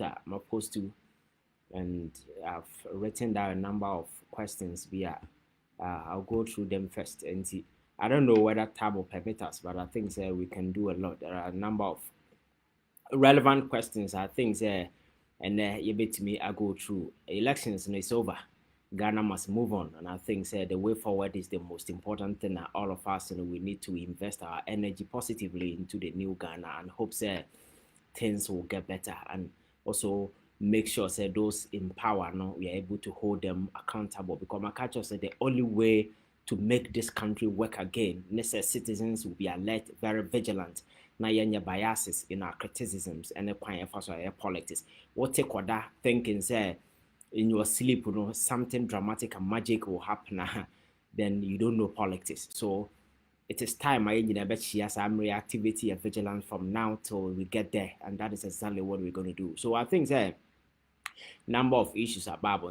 I'm opposed to, and I've written down a number of questions. I'll go through them first and see. I don't know whether time will permit us, but I think we can do a lot. There are a number of relevant questions. I think and you bet me I go through elections and it's over. Ghana must move on, and I think the way forward is the most important thing. That all of us, we need to invest our energy positively into the new Ghana and hope things will get better, and also make sure those in power, we are able to hold them accountable, because my culture said the only way to make this country work again, citizens will be alert, very vigilant. Now, your biases in our criticisms and the politics. What take that thinking in your sleep, something dramatic and magic will happen, then you don't know politics. So it is time I bet she has some reactivity and vigilance from now till we get there, and that is exactly what we're going to do. So I think number of issues about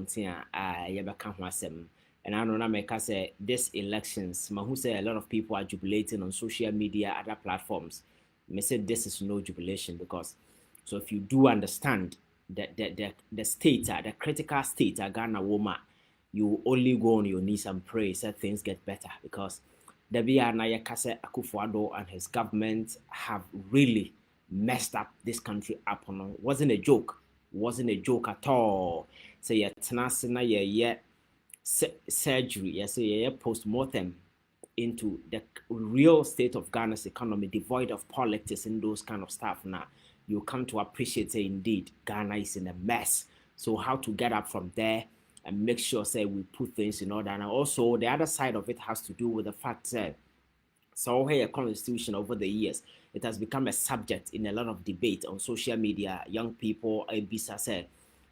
and I don't know make us say this elections, who say a lot of people are jubilating on social media, other platforms. May say this is no jubilation, because so if you do understand the state, the critical state, Ghana woman, you only go on your knees and pray so things get better, because Dabia Naya Kase Akufo-Addo and his government have really messed up this country up. Wasn't a joke at all. So yeah, tenasina surgery, yeah, post-mortem into the real state of Ghana's economy, devoid of politics and those kind of stuff. Now you come to appreciate indeed Ghana is in a mess. So how to get up from there and make sure we put things in order. And also the other side of it has to do with the fact so here constitution over the years, it has become a subject in a lot of debate on social media. Young people, Bisa said,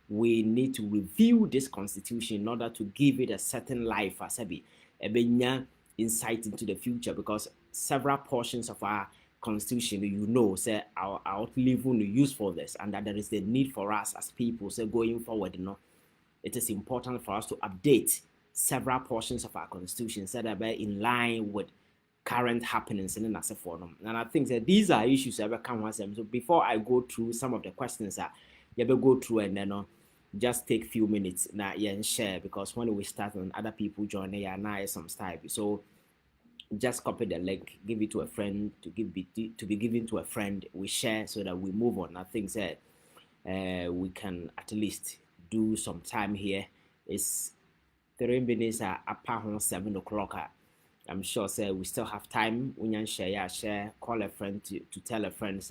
we need to review this constitution in order to give it a certain life, a insight into the future, because several portions of our constitution, say our outlive usefulness, and that there is the need for us as people, going forward, it is important for us to update several portions of our constitution so that we're in line with current happenings in the forum. And I think that these are issues that come once. So before I go through some of the questions that you will go through, and then just take a few minutes now and share, because when we start and other people join, now some style. So just copy the link, give it to a friend, to be given to a friend. We share so that we move on. I think that we can at least do some time here. It's 3 minutes at 7 o'clock. I'm sure we still have time. We can share, call a friend to tell a friend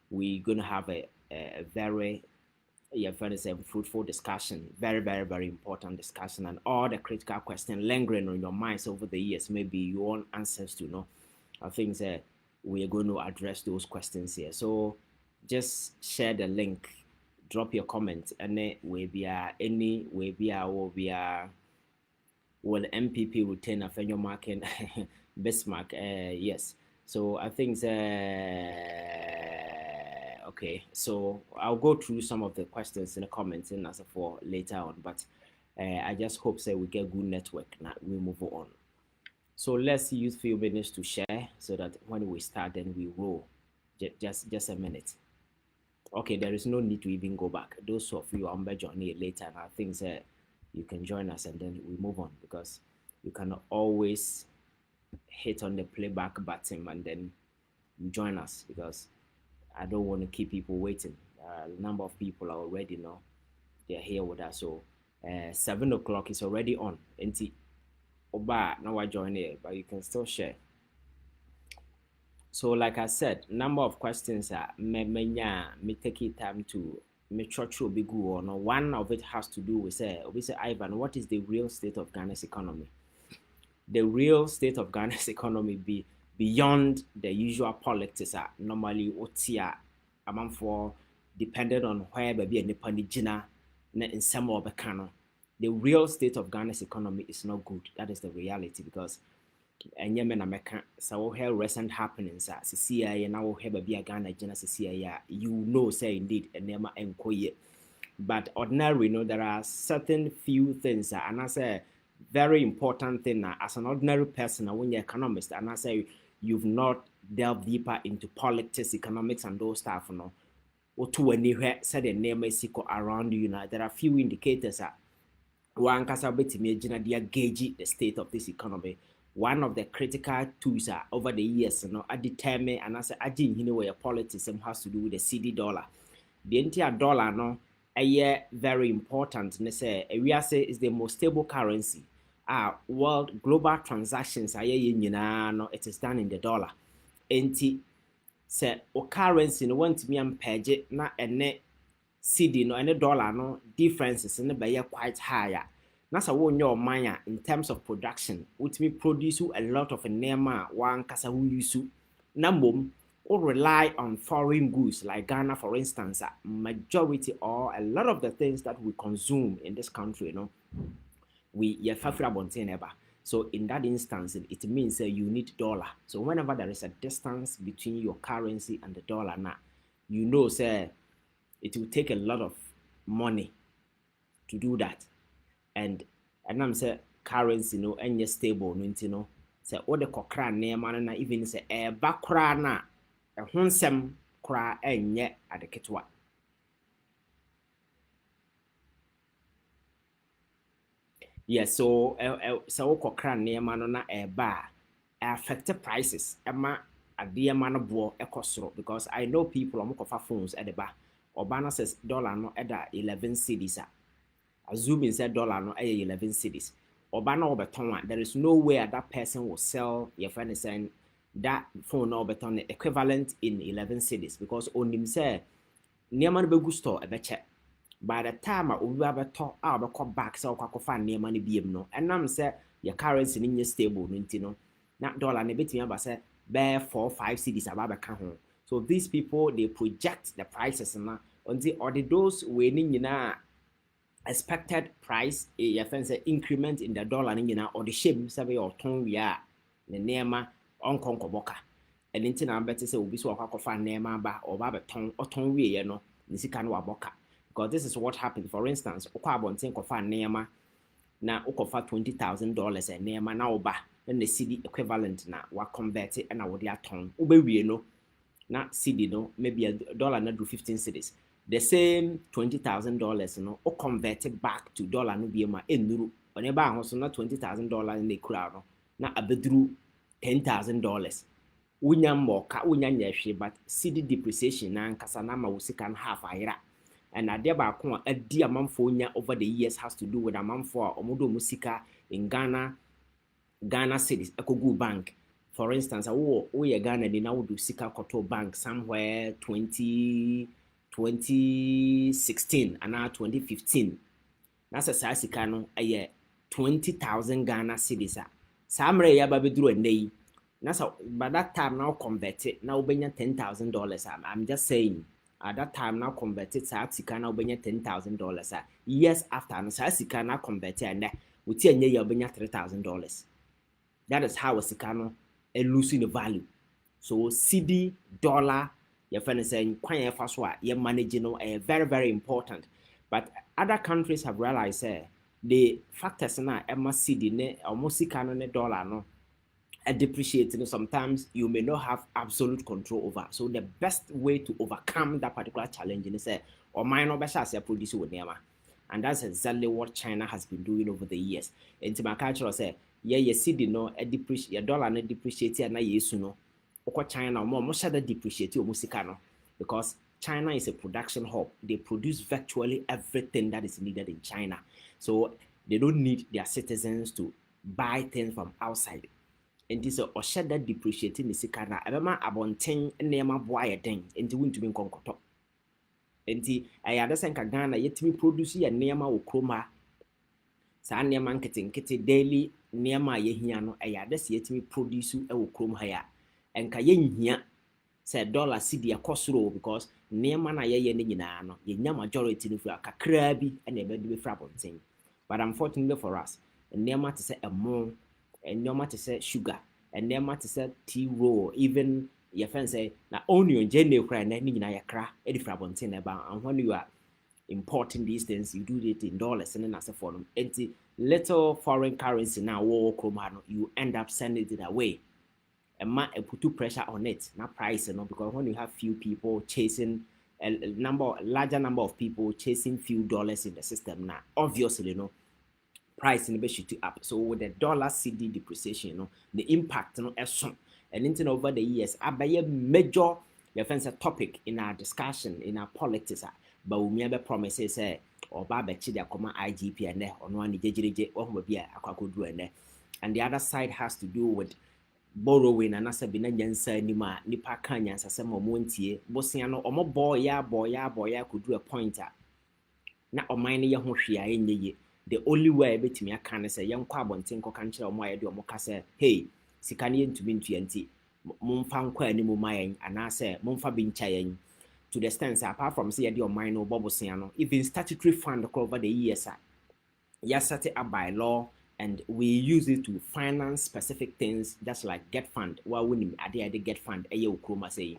we're gonna have a very fruitful discussion, very, very, very important discussion, and all the critical questions lingering on your minds over the years, maybe you want answers to know. I think we are going to address those questions here. So just share the link, drop your comment, and then will MPP retain a federal market Bismarck. Yes. So I think okay. So I'll go through some of the questions in the comments and as for later on. But I just hope we get good network now. We move on. So let's use few minutes to share so that when we start, then we roll. Just a minute. Okay, there is no need to even go back. Those of you on journey later, and I think you can join us and then we move on, because you can always hit on the playback button and then you join us, because I don't want to keep people waiting. A number of people are already they're here with us. So 7 o'clock is already on. Oba now I join here, but you can still share. So like I said, number of questions me take it time to make sure be good or no. One of it has to do with we say Ivan, what is the real state of Ghana's economy? The real state of Ghana's economy be beyond the usual politics normally what's here amount for depending on where baby and the in some of the canon. The real state of Ghana's economy is not good. That is the reality, because and yemen American so here recent happenings CCI and now have a Ghana Jena CCI, say indeed and nema enkoye. But ordinary there are certain few things and I say very important thing as an ordinary person when you're economist, and I say you've not delved deeper into politics, economics and those stuff to anywhere said the name is around you now. There are few indicators one kasa betimi agina dia gauge the state of this economy. One of the critical tools over the years I determine and I say where your politics has to do with the CD dollar. The entire dollar no very important. Ne say we are say is the most stable currency. World global transactions no, it is done in the dollar. Enti say o currency no want me ampege na ene CD no ene dollar no differences in be quite higher. Na sa wo nyo man in terms of production, which me produce a lot of nema one kasa who use na mom or rely on foreign goods like Ghana, for instance. Majority or a lot of the things that we consume in this country, we ever. So in that instance, it means you need dollar. So whenever there is a distance between your currency and the dollar, now you know, say it will take a lot of money to do that. And I'm say currency any stable say all the kokra name na even say bakra na honsem kra enye adeketwa. Yes, so so kokra name na affect prices ema ade ma no bo ekosoro, because I know people omokofa phones at the back. Obana says dollar no eda 11 cedis. Assuming said dollar no 11 cedis. Obana obeton, there is no way that person will sell your friend saying that phone no beton equivalent in 11 cedis, because on him say near man be store a check. By the time we have a talk out of back so find near money BM no, and I'm say your currency in your stable no. Not dollar ne bit me say bear 4-5 cedis about home. So these people they project the prices na until or those winning expected price your friend say increment in the dollar or the shame say or ton we are the nema on konkoboka. And into na better say obi so akwakofa nema ba or ba ton or ton we no nisika no aboka. Because this is what happens. For instance, okwa abonten kofa nema na okofa $20,000 and nema na oba and the CD equivalent na wa convert it and na wodi aton obewie no na CD no maybe a dollar na do 15 cedis. The same $20,000 or convert it back to dollar no be ma enuru oneba ahoso na $20,000 in the crowd no na abedru $10,000. Unya moka unya nyehwe, but CD depreciation na nkasa na ma wosika half ayra. And adeba ko a di amamfo nya over the years has to do with amamfo a omodo musika in Ghana cities ekogu bank. For instance, we Ghana they now do sika koto bank somewhere 2016 and now 2015. That's a sika no a 20,000 Ghana cedis. Samre ya babedru endei. Nasa by that time now converted now benya $10,000. I'm just saying at that time now converted sika now benya $10,000. Years after no sika now converted and we tie nye ya benya $3,000. That is how sika no losing the value. So CD dollar your friend is saying kwan fa so you managing very very important. But other countries have realized the factors na CD ne almost sika no ne dollar no depreciating. Sometimes you may not have absolute control over. So the best way to overcome that particular challenge is or minor bashas produce with nema. And that's exactly what China has been doing over the years. Into my culture say, yeah, you see the no depreciate your dollar no depreciate na yesu no. Oko China more much that depreciate your musika no, because China is a production hub. They produce virtually everything that is needed in China. So they don't need their citizens to buy things from outside. And this or shed that depreciating the sikana abema abonten nema boy den into win to be konkoto. Enti I understand ka Ghana yetimi produce ya nema wo kroma sa nema nkete daily nema ye hia no ayadese yetimi produce e wo krom ha ya enka ye nhia say dollar cedi akosoro, because nema na ye ne nyina no ye nya majority no fura kakra bi e na ebedu be fra bonten. But unfortunately for us, nema to say a more and no matter say sugar, and no matter say tea roll, even your friends say na onion jelly cry na ni na yakra e different bonten about. And when you are importing these things, you do it in dollars and then as a form empty little foreign currency now you end up sending it away and put pressure on it, not price, because when you have few people chasing larger number of people chasing few dollars in the system now, obviously, price in the shoot up. So with the dollar CD depreciation, the impact, is strong. And into over the years, I buy a major topic in our discussion, in our politics. But we never promises or babachi their common IGP and there on one JJ or maybe a do and there. And the other side has to do with borrowing and as a binanyansa nima nipa kanya sasema montie bosiano omo boy could do a pointer. Na omine ye ho hwea enye. The only way betimi aka ne say yen kwa abonten ko kanche omo ayede omo ka say hey sika ne ntumi ntuanti momfa nkwa animu mayen anase momfa bincha yen to the extent apart from say yede omine no bobosia no even statutory fund over the years set it up by law and we use it to finance specific things just like get fund wa woni ade get fund eye okroma say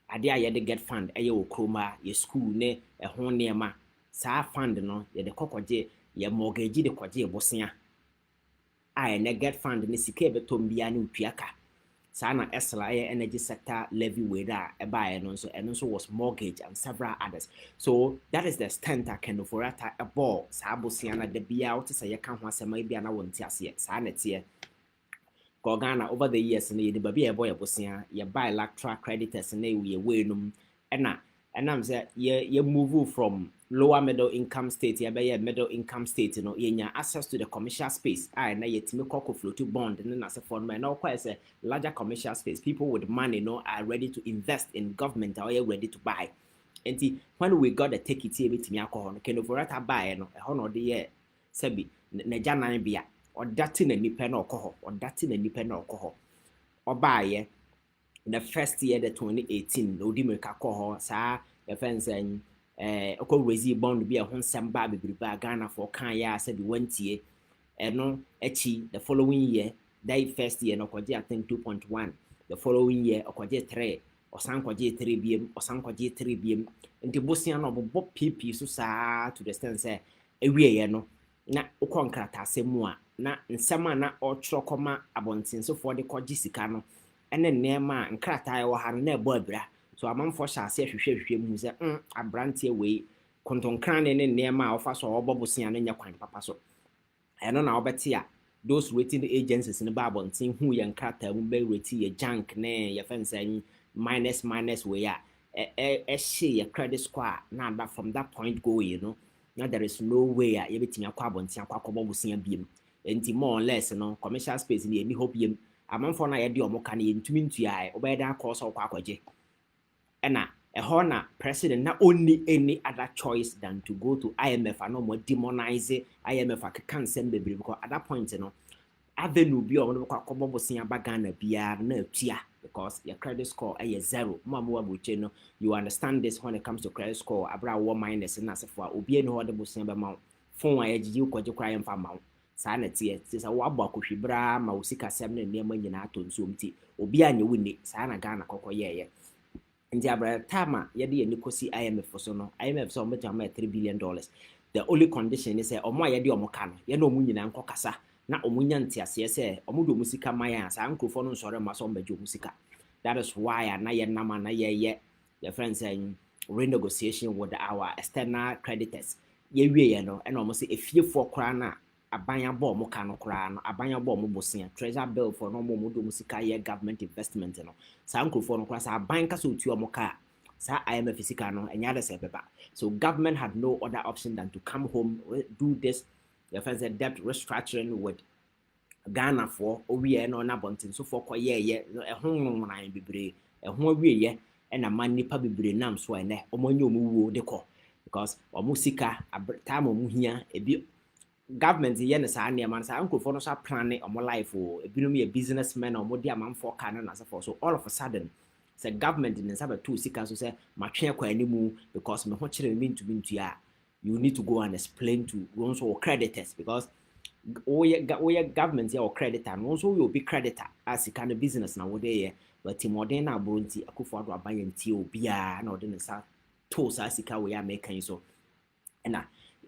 ade ayede get fund eye okroma ye school ne ho niema sa fund no ye de kokoje ye mortgage de koje bosia ne get fund ne sika betom bia ne utuaka sa na esla energy sector levy we da e bae no so was mortgage and several others. So that is the extent I can for a ball sa bosia na de bia what say ye kan ho asema bia na wonti ase sa na tie Ghana over the years ne ye de baby e boy bosia ye bilateral creditors ne we num and I'm say you move from lower middle income state, you middle income state, you access to the commercial space. Na yetimi koko flow to bond and then as a fund man, quite a larger commercial space. People with money, are ready to invest in government or are ready to buy. And when we got the take it here with me alcohol, can over buy a honor the year, Sebi, Najana bia, or that in a nipen alcohol, or that in a nipen alcohol, or buy the first year, the 2018, no dimeka koho, sa, the fence and raise bond be a honsam baby Ghana for Kanya said 1 year, and no, the following year, that first year, no, I think 2.1, the following year, or 3, or Sanko 3 BM, or Sanko 3 BM, and the Bosian of Bob PP, so sa to the stand say, a way, no, na Okonkrata, semua, na, in summer, na, or Chokoma, abontin, so for the Kojisicano. And then nema and krata or har ne bobra so amam for sha se hwehwehwe mu se abrantie we kontonkran ne nema ofa so obobosia no nya kwan papa so eno na obeti a those rating agencies in Bible tin hu ye krata mu be rate ye junk ne ye fensan minus we ya she ye credit score na that from that point go now there is no way ye betimi akwa abontia akwa kobobosia biem enti more or less commercial space ni eni hope yem amanfo na yede omoka na yentumi ntua obeda course okwa akwaje ena ehona president na only any other choice than to go to IMF and more demonize IMF akakan sem bebre because at that point avenue bi omo kwa kobobosia bagana bia na atua because your credit score is 0 mama wabuche no you understand this when it comes to credit score abra wo minus na sefo obi no hode bosia be ma phone ayagiji ukwaje kwa yemfa ma sa na tie sa wabo akohwibra ma usika sem na nema nyina atonsuom ti obi anye wuni sa na Ghana kokoyeye ndi abra tama yede ye nikosi IMF so no IMF so metama $3 billion the only condition is omo ayede omo ka no ye na omu nyina nkokasa na omunya ntiase se omudo musika maya sa nkrofo no nsore ma so mbajo musika that is why na ye nama na ye the friends saying renegotiation with our external creditors ye wie no e na omo se efiefo kora na abanya bo mo ka no kora no abanya bo mo bosia treasure bill for no mo do musika ye government investment no sa nkrofo no kora sa banka so tu omo ka sa IMF sika no enya de se beba so government had no other option than to come home do this the first debt restructuring with Ghana for owie no na bontin so for koye ehun nan bebre ehun awie na man nipa bebre nam so ene omonye omuwo de ko because omusika time omuhia ebi government ye ne sa ne man sa ankofo no so plan omo life o ebinom ye businessmen omo di amanfo ka na so for so all of a sudden say government in saba two sika so say matwe kwa animu because me ho kire me ntu ya you need to go and explain to ones or creditors because oye government or creditor and also will be creditor as a kind of business now there but timodern na bronti akufo ado abayanti obia na odin sa to sa sika we are making so na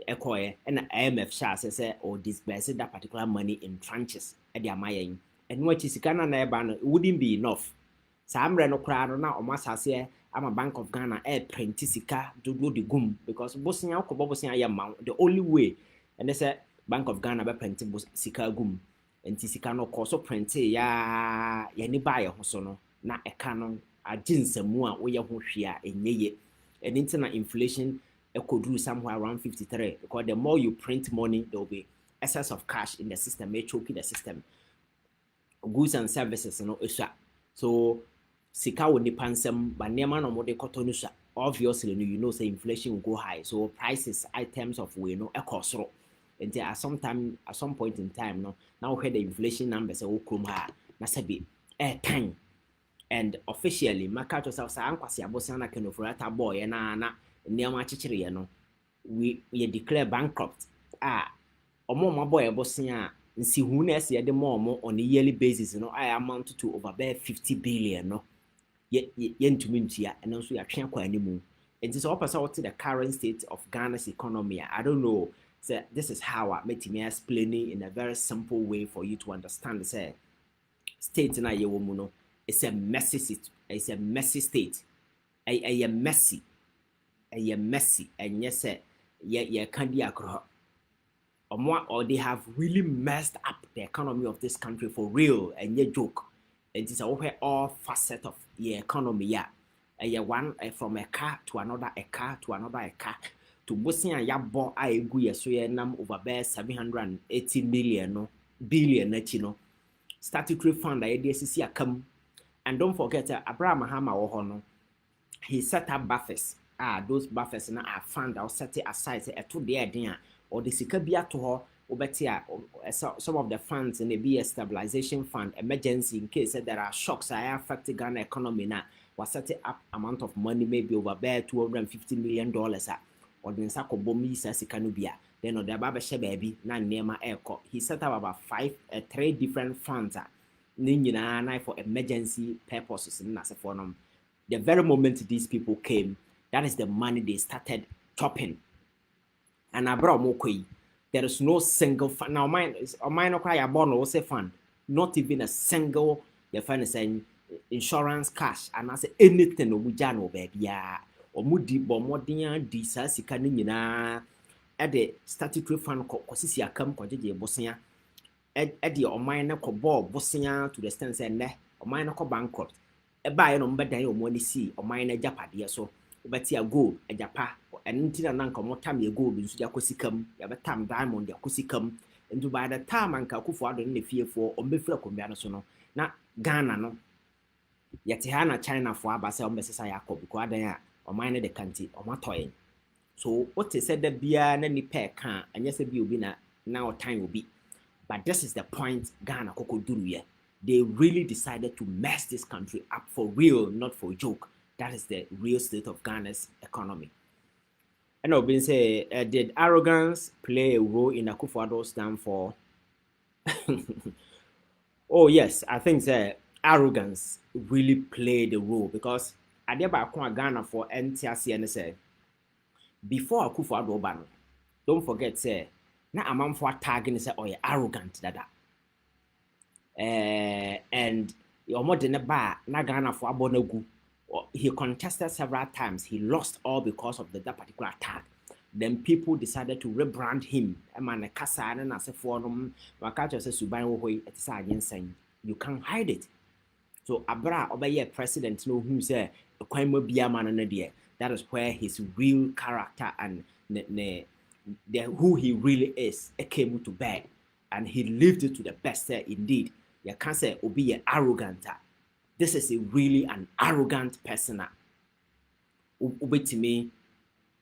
ekoye na IMF sha say or disburse that particular money in tranches e dia mayen and what sika na eba no it wouldn't be enough Samre no crowd na omasase I'm a Bank of Ghana print sika do the gum because bosia ko bosia ya ma the only way and they say Bank of Ghana be print sika gum enti sika no ko so print ya ni ba ye ho so no na eka no aginsemu a wo ye ho hwe a enyeye and into inflation could do somewhere around 53 because the more you print money there will be excess of cash in the system, may choke the system. Goods and services, you know, so sika wo nipa nsem ba niema no mo de koto no obviously you know say inflation will go high, so prices items of we no ekosoro and at some point in time no now hear the inflation numbers will come ha na sabi time and officially maka to sa ankwase abosia na kenofurata boy na niema chichire no we declare bankrupt omo boy abosia nsi hu na ese de mo on a yearly basis no I amount to over 50 billion no yentumi ntia and also ya twen kwa animu. It is all what the current state of Ghana's economy. I don't know. So this is how I made me explaining in a very simple way for you to understand. Say state na ye womuno. It's a messy state. A messy. And yes, ye can be akro. Or they have really messed up the economy of this country for real and ye joke. It is all facet of the economy, yeah. One from a car to another, a car to another, a car. To Bosnia, ya bo I agree, so ye num over bare 780 million, no billion, you know. Statutory fund, I DSC come. And don't forget, Abraham Hama or Hono, he set up buffers. Those buffers now are fund, I'll set it aside, say, a 2 day dinner, or the Sikabia to her. Some of the funds in the BS stabilization fund emergency in case there are shocks that affect the Ghana economy now was setting up amount of money maybe over bare $250 million or the Sako Bomi says Canubia then or the Babasha baby na Nema Airco. He set up about 3 different funds for emergency purposes in Nasafonum. The very moment these people came, that is the money they started chopping. And I brought more there is no single fund. Now, mine no cry a bond or say fund. Not even a single, your friend is saying insurance cash. And I say anything we jano baby. Yeah. Or moody bombardian, disasika nina at the statutory fund, Cosisia come, Cojaji Bosnia. At the or minor cobol Bosnia to the stand saying, or minor bankrupt. A buy no better you money see or minor japadia so. But here gold a japa and until an uncle more time you go into the Cossicum, you have a time diamond the Cossicum, and to buy the time and Kakufu in the fear for or before Combianasono. Not Ghana no. Yet Hana China for Abasa Messayako because they are or minor the country or my toy. So what they said the beer and any pair can and yes, it will be now time will be. But this is the point Ghana Coco Duruye. They really decided to mess this country up for real, not for a joke. That is the real state of Ghana's economy. And I've been say, did arrogance play a role in Akufo-Addo's downfall? Oh yes, I think that arrogance really played a role because I did back Ghana for NTRC and say before Akufo-Addo ban, don't forget say na a man for tagging say oh yeah arrogant dada. And your more than a bar na Ghana for abonagu. He contested several times. He lost all because of that particular tag. Then people decided to rebrand him. You can't hide it. So Abra Obeye president know who say that is where his real character and who he really is came to bear. And he lived it to the best indeed. You can't say Obi arrogant. This is really an arrogant person. To me,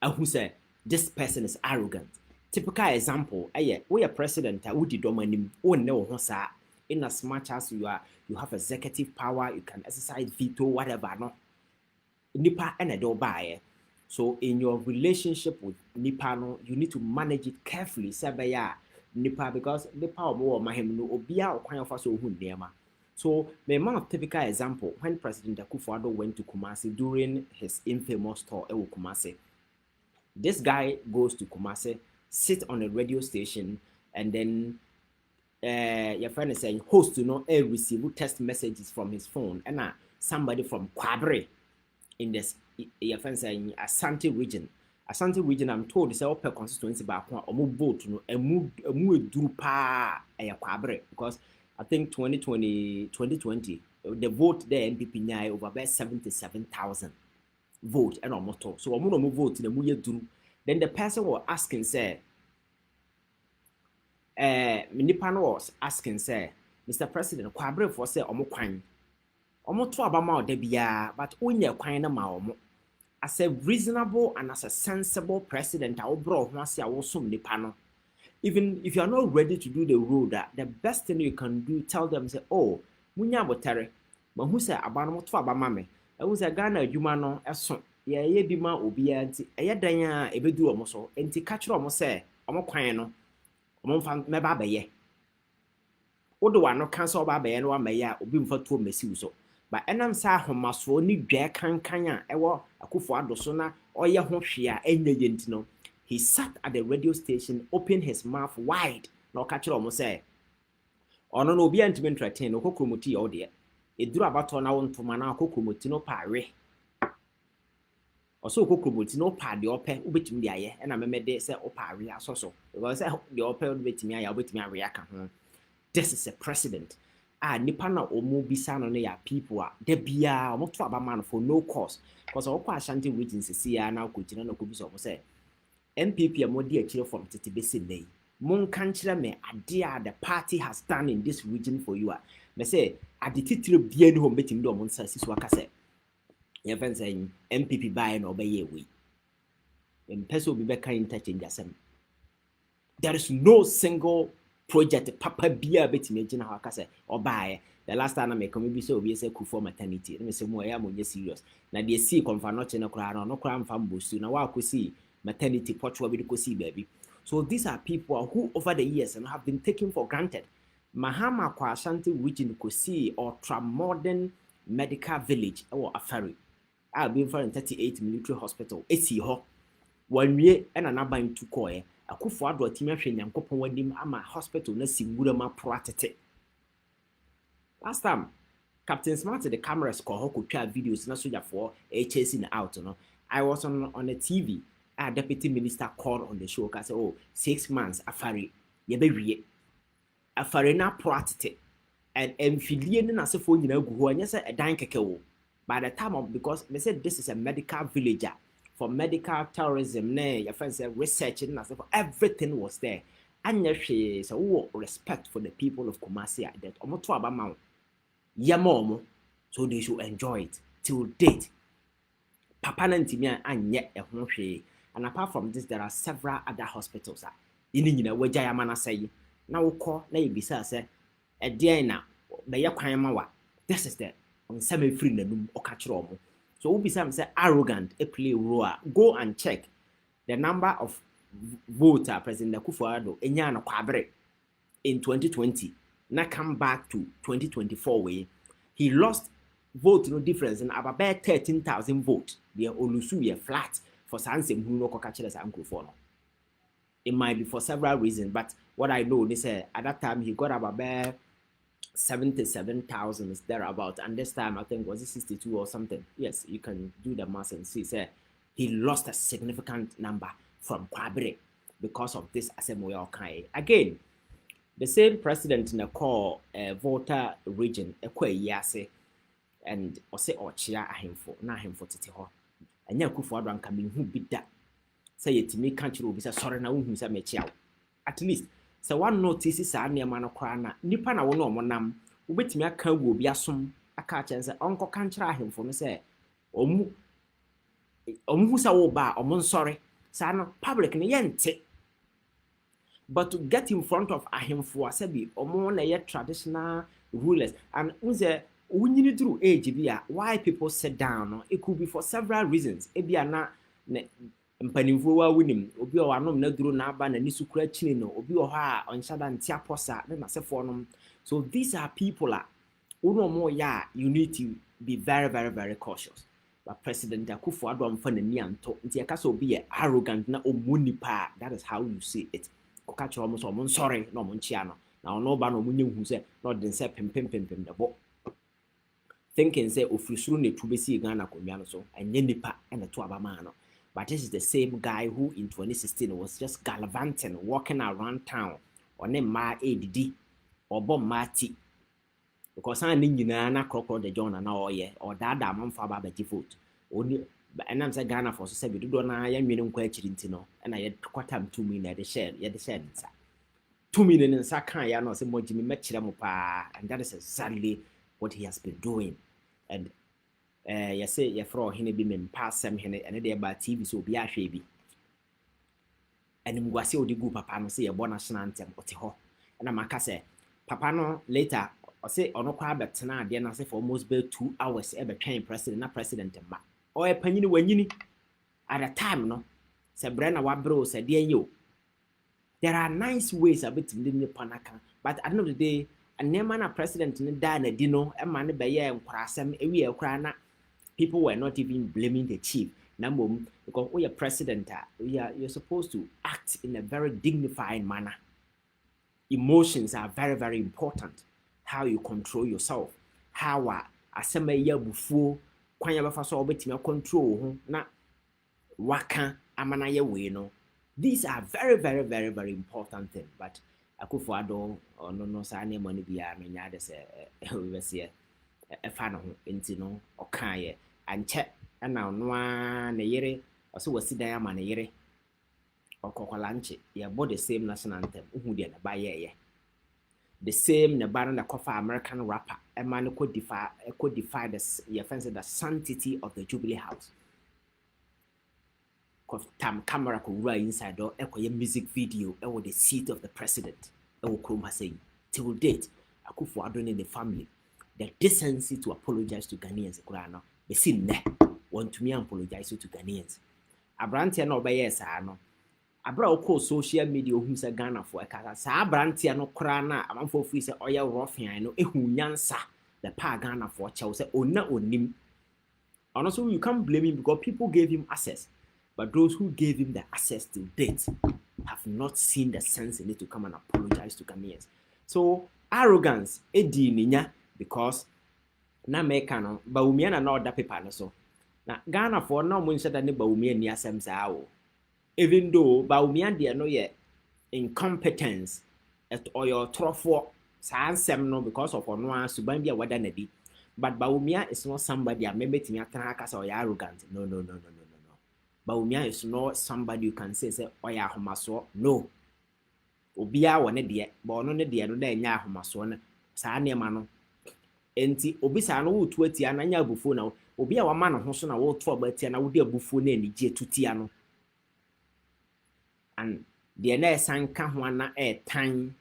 who say this person is arrogant. Typical example, we are president, who did domain, in as much as you have executive power, you can exercise veto, whatever. No, Nipa and a do buy. So in your relationship with Nipa, no, you need to manage it carefully. Sabaya Nipa because Nipa more mahim no obia or kind of us who nema. So, my most typical example, when President Akufo-Addo went to Kumasi during his infamous tour in Kumasi, this guy goes to Kumasi, sit on a radio station, and then your friend is saying, host to know receive text messages from his phone. And somebody from Kwabre in this Asante region. Asante region, I'm told, is a constituency back one or vote no eduru pa Kwabre, because I think 2020 the vote there NPP nyai over about 77,000 vote and almost all. So no vote in the muye duru. Then the person was asking say nipa no was asking say, Mr. President, Kwabre for say omo kwan. Omo to abama o de bia, but onye kwan na ma omo. As a reasonable and as a sensible president, I will bro once I will some nipa no. Even if you are not ready to do the role, that the best thing you can do, tell them say, oh, munya botere, but who say abano to abama me. I was a Ghana adwuma no eso. Ye bi ma obi anti. Eye dan a ebedu omo so. Enti ka kire omo say, omo kwan no. Omo fa meba beye. Odo wa no cancel ba beye no wa meye a obi mfa to mesi so. But enam sa homaso ni dwa kankan a ewo akufo adoso na oye ho hwe a enye yenti no. He sat at the radio station, opened his mouth wide. No catch it almost say. Or no be anti entertain, no cokromoti or dear. It drew about on our to mana cokromoti no pare. Or so cokromoti no pa the open, ubit me aye, and I made they say opari so so. Because the open bit me, I wait me a react. This is a precedent. Nipana or mobisa no ya people are there be a not to man for no cause. Because all Ashanti regions see now could no could be so say. NPP are more dear from Titibesi Day. Mon canchra me idea the party has done in this region for you. Me say, I did it bien home betting do monsa siswaka say. Your friend saying NPP buy and obey we. When person will be back in touch in Jasem. There is no single project papa beer betting me how I say or buy. The last time I make come be so be say for maternity. Let me say more am serious. Now they see confirm not in a crowd no crime from boost. Now I could see maternity portrait we could see baby. So these are people who over the years and have been taken for granted. Mahama kwa Ashanti region could see ultra-modern medical village or a ferry. I've been for 38 military hospital. It's ho. 1 year and another in two koe. A kufu adwa timia hwenya nkopon wadim ama hospital na sigura ma proatete. Last time, Captain Smart the cameras call could try videos na soldier for chasing out. No, I was on a TV. Our deputy minister called on the show. I said, oh, 6 months afari. Yebe afari na proatete. And amphilian na se for you know go and say a dan keke. By the time of because they said this is a medical villager for medical tourism. Your friends said researching and for everything was there. And she so respect for the people of Kumasi that omo to abama yamomo, so they should enjoy it till date. Papa nantimia anye ehun hwe. And apart from this, there are several other hospitals. Ini wagya yamana say na wokọ na yebisa say e dey na be ye kwan ma wa. This is the onsame free nanum oka kire omo. So wobisa am say arrogant e play role. Go and check the number of voter President Akufo-Addo enya na Kwabre in 2020. Na come back to 2024 way. He lost vote no difference in about 13,000 votes. The olusu ye flat. For Sansem who no catches uncle for. It might be for several reasons, but what I know, they say at that time he got about 77,000 thereabout, and this time I think was it 62 or something. Yes, you can do the math and see. Say he lost a significant number from Kwabre because of this assembly. Okay, again, the same president in the core voter region, Yase, and Ose Ochia ahimfo na ahimfo tete ho. Anya Akufo-Addo anka me hu bi da say yetimi ka kire obi say sorry na hu say me chia. At least say one notice sa na ma no kra na nipa na wo no monam obetimi aka gu obi asom aka chen say onko ka kire ahemfo no say omu hu say wo ba omo sorry say no public ne yente. But to get in front of ahemfo asabi omo na ye traditional rulers and unse when you through age, why people sit down, it could be for several reasons. Ebia na mpanimfo winning, obi o anom na duro na aba na nisukura chini no, obi o ha onshada ntia posa na nasefo nom. So these are people uno mo ya, you need to be very, very, very cautious. But President Akufo-Addo amfa na ni anto, nti aka so be arrogant na omunipa. That is how you see it. Okacho almost omon sorry no monchia no. Na ono ba no munye hu se no den se pem the bo. thinking say ofusuru ne tu besi Ghana konwa no so enye nipa na to abama no. But this is the same guy who in 2016 was just gallivanting, walking around town on a ma ADD or bomb mati. Because I need na crocodile the John and all ye or that man for baby vote. Only and I'm saying Ghana for so we do na ya meaning quite no and I had quarter 2 million at the share, yeah, the share. 2 million in Saka, ya no say more Jimmy Metchiramupa, and that is exactly what he has been doing. And you say you throw him be men pass some hene and they about TV so be a shaby. And him was the good papa no say a bonus anthem or ho. And I'm a say papa no later or say on no quite but now then I say for almost 2 hours ever train president, not president ma. Or a penny when you at a time no. Say Brenna Wabro said dear you. There are nice ways a bit in the panaka, but at the end of the day, a neman president in the dine dino, a man by year and crasem, a year crana. People were not even blaming the chief. Number because we are president, you're supposed to act in a very dignified manner. Emotions are very, very important. How you control yourself. How a summer year before, when you have a control, na waka amana ye we no. These are very, very, very, very important things. But Akufo-Addo or no sane money be a menya des we see a fan of intino or kaye and check and now no ne yere or so was sit man a yere or cocolanche. Yeah, both the same national anthem. Who did buy ye? The same ne baron the coffee American rapper. A man could defy the sanctity of the Jubilee House. Tam camera could run inside or echo music video or the seat of the president. Chroma saying, till date, Akufo-Addo in the family, the decency to apologize to Ghanaians. They see ne want to me apologize to Ghanaians. Abrantia no by yes, I know. Abra social media whom say Ghana for a casa. Sa Abrantia no crana, a man for free say oya ruffian, I know a nyansa, the pa Ghana for Chelsea or not on him. And also, you can't blame him because people gave him access. But those who gave him the access to date have not seen the sense in it to come and apologize to Ghanaians. So, arrogance, edi ninya, because na meka no, Bawumia na no other people no so. Na Ghana for no mun said that Bawumia ni asem saa. Even though Bawumia dey no ye incompetence at or your trofo saa asem no because of ono suban bia wada na di. But Bawumia is not somebody a maybe tinya tran aka say arrogant. No. Bawumia is not somebody you can say oya ahomaso. No. Obia wone de, but ono ne de no da nya ahomaso na saa nema no. Enti obi saa no wotu atia na nya abufuo na obia wa ma no ho so na wo to abatia na wo de abufuo na enije tutia no. And de na esanka ho na tan.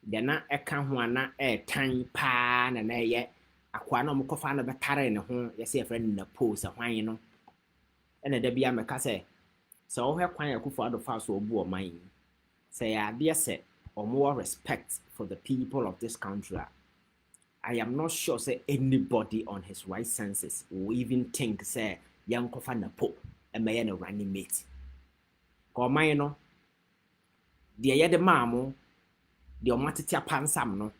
De na eka ho na tan pa na ye akwa na omkofa na betare ne ho yesi friend na post ahwan no. And the bia meka say so we kwan Akufo-Addo fa so obu o man say ya de say or more respect for the people of this country. I am not sure say anybody on his right senses will even think say young kofa na po e may no running mate ko man no de ye de maamo de o matetia pansam no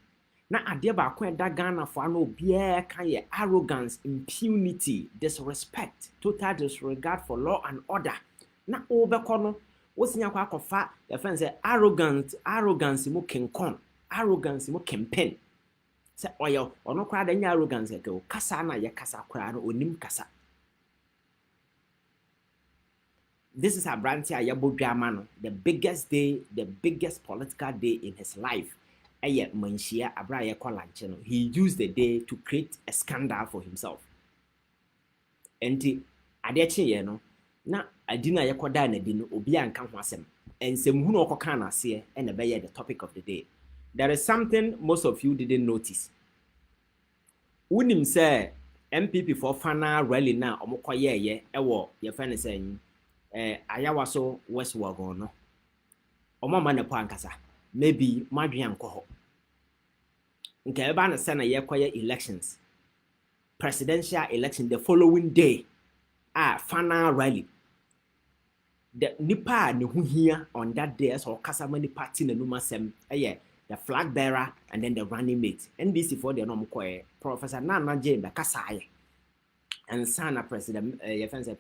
na ade ba ko da Ghana for no bia kan ye arrogance, impunity, disrespect, total disregard for law and order. Na obekọ no wosinya kwa akofa your friend say arrogance mo kenkon, arrogance mo kempen. Say oyo ono kwa da nya arrogance ke o kasa na ye kasa kwa no onim kasa. This is a branch here no, the biggest political day in his life. Manshia Abraya Kolancheno. He used the day to create a scandal for himself. And adechi no na adina yakoda na dino obi anka ho asem. Ensem hu no okoka na ase and the topic of the day. There is something most of you didn't notice. Unim say MPP for final rally na omokoye ye ewo ye fan saying ayawaso West Wagon no. Omama na po ankasa. Maybe madrian koho. Nke eba na say na ye kwaye elections. Presidential election the following day. Final rally. The nipa ne hu hia on that day so kasa mani party na numa sem the flag bearer, and then the running mate. NDC for the norm Professor Nana Jane Bakasaye and Sana President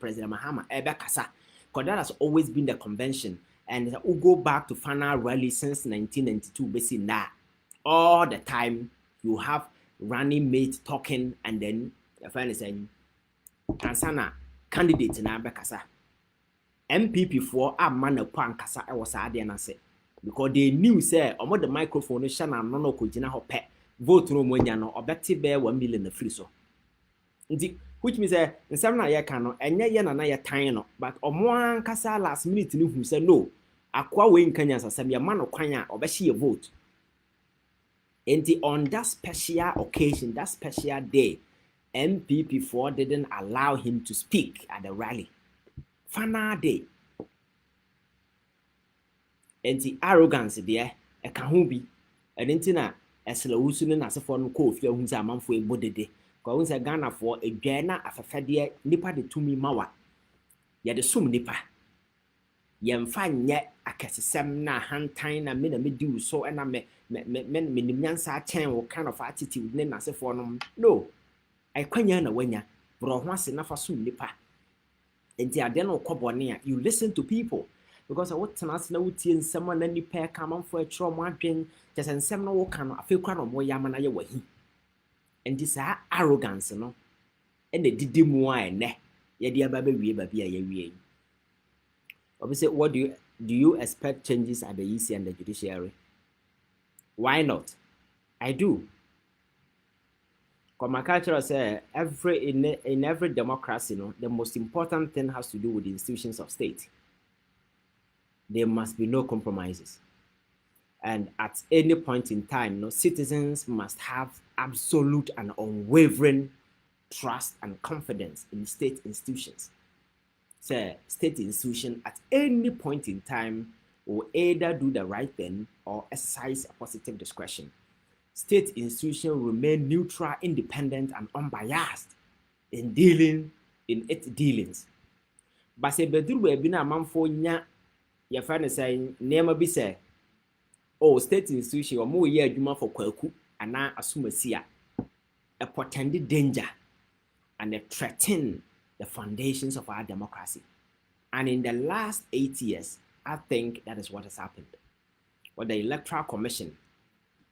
President Mahama Ebekasa. Because that has always been the convention. And we'll go back to final rally since 1992, basically now. All the time you have running mate talking, and then your friend is saying, Kansana candidate na Bekasa. MPP for a man of Pankasa, I was say. Because they knew, say, or the microphone, Shana no could pet vote no money or betty bear 1 million the free so. Which means in some na cano and ya tiny, but one cassa last minute who said no. Aqua wing Kenyans as a man of Kanya or Beshi a vote. And on that special occasion, that special day, MPP4 didn't allow him to speak at the rally. Final day. And the arrogance there, a kahubi, and intina, as a Lusunan as a foreign cold, your who's a month for a body day. Goes a Ghana for a Ghana of a fadia, nipper the to me mawa. Yet the sum nipper. Yem fine yet a cassam na hand time and me do so, and I me minimyansa 10 or kind of attitude, then as a foreign. No, I quenya when ya, but once enough for soon nipper. And the adeno cobonia, you listen to people. Because I want to ask no tea someone any pair come on for a trauma drink, just and some no can I feel crown of more yamana your way. And this are arrogance, no? And they did more and ne, yet dear baby, baby, obviously, what do you expect changes at the EC and the judiciary? Why not? I do. Because my culture says in every democracy, no, the most important thing has to do with the institutions of state. There must be no compromises. And at any point in time, no, citizens must have absolute and unwavering trust and confidence in state institutions. So, state institution at any point in time will either do the right thing or exercise a positive discretion. State institutions remain neutral, independent, and unbiased in its dealings. But say bedru we bi na manfo nya your friend is saying, never be say, oh, state institution or more year you for kwaku and now assume a portended danger and a threaten the foundations of our democracy. And in the last 8 years, I think that is what has happened. What the Electoral Commission,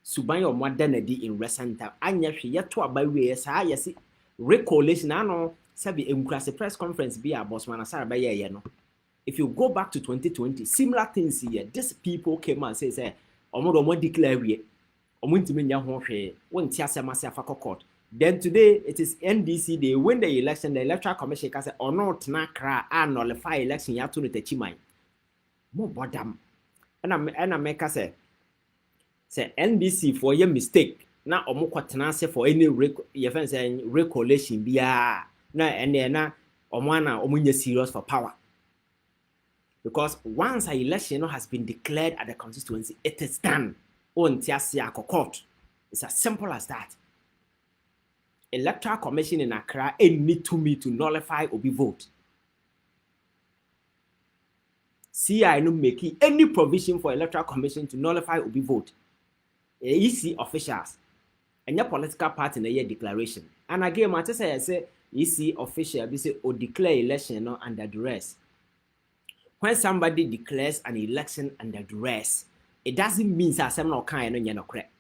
Subayo modernity in recent time, and yet to by way as I see recollation. I know, Sabi, a press conference be a boss man, Sarabaya, no. If you go back to 2020, similar things here, these people came and say, Omo declare we, court. Then today, it is NDC, they win the election, the Electoral Commission can say, or not, and nullify election, you have to the chimay. More bottom. And I make us say NDC for your mistake. Now, Omo for any recollection, be na and then Omwana serious for power. Because once an election has been declared at the constituency, it is done. Court. It's as simple as that. Electoral Commission in Accra need to nullify or be vote. CI no making any provision for Electoral Commission to nullify or be vote. EC officials and your political party in a year declaration. And again, I say EC official be say or declare election under duress. When somebody declares an election under duress, it doesn't mean that someone can no correct.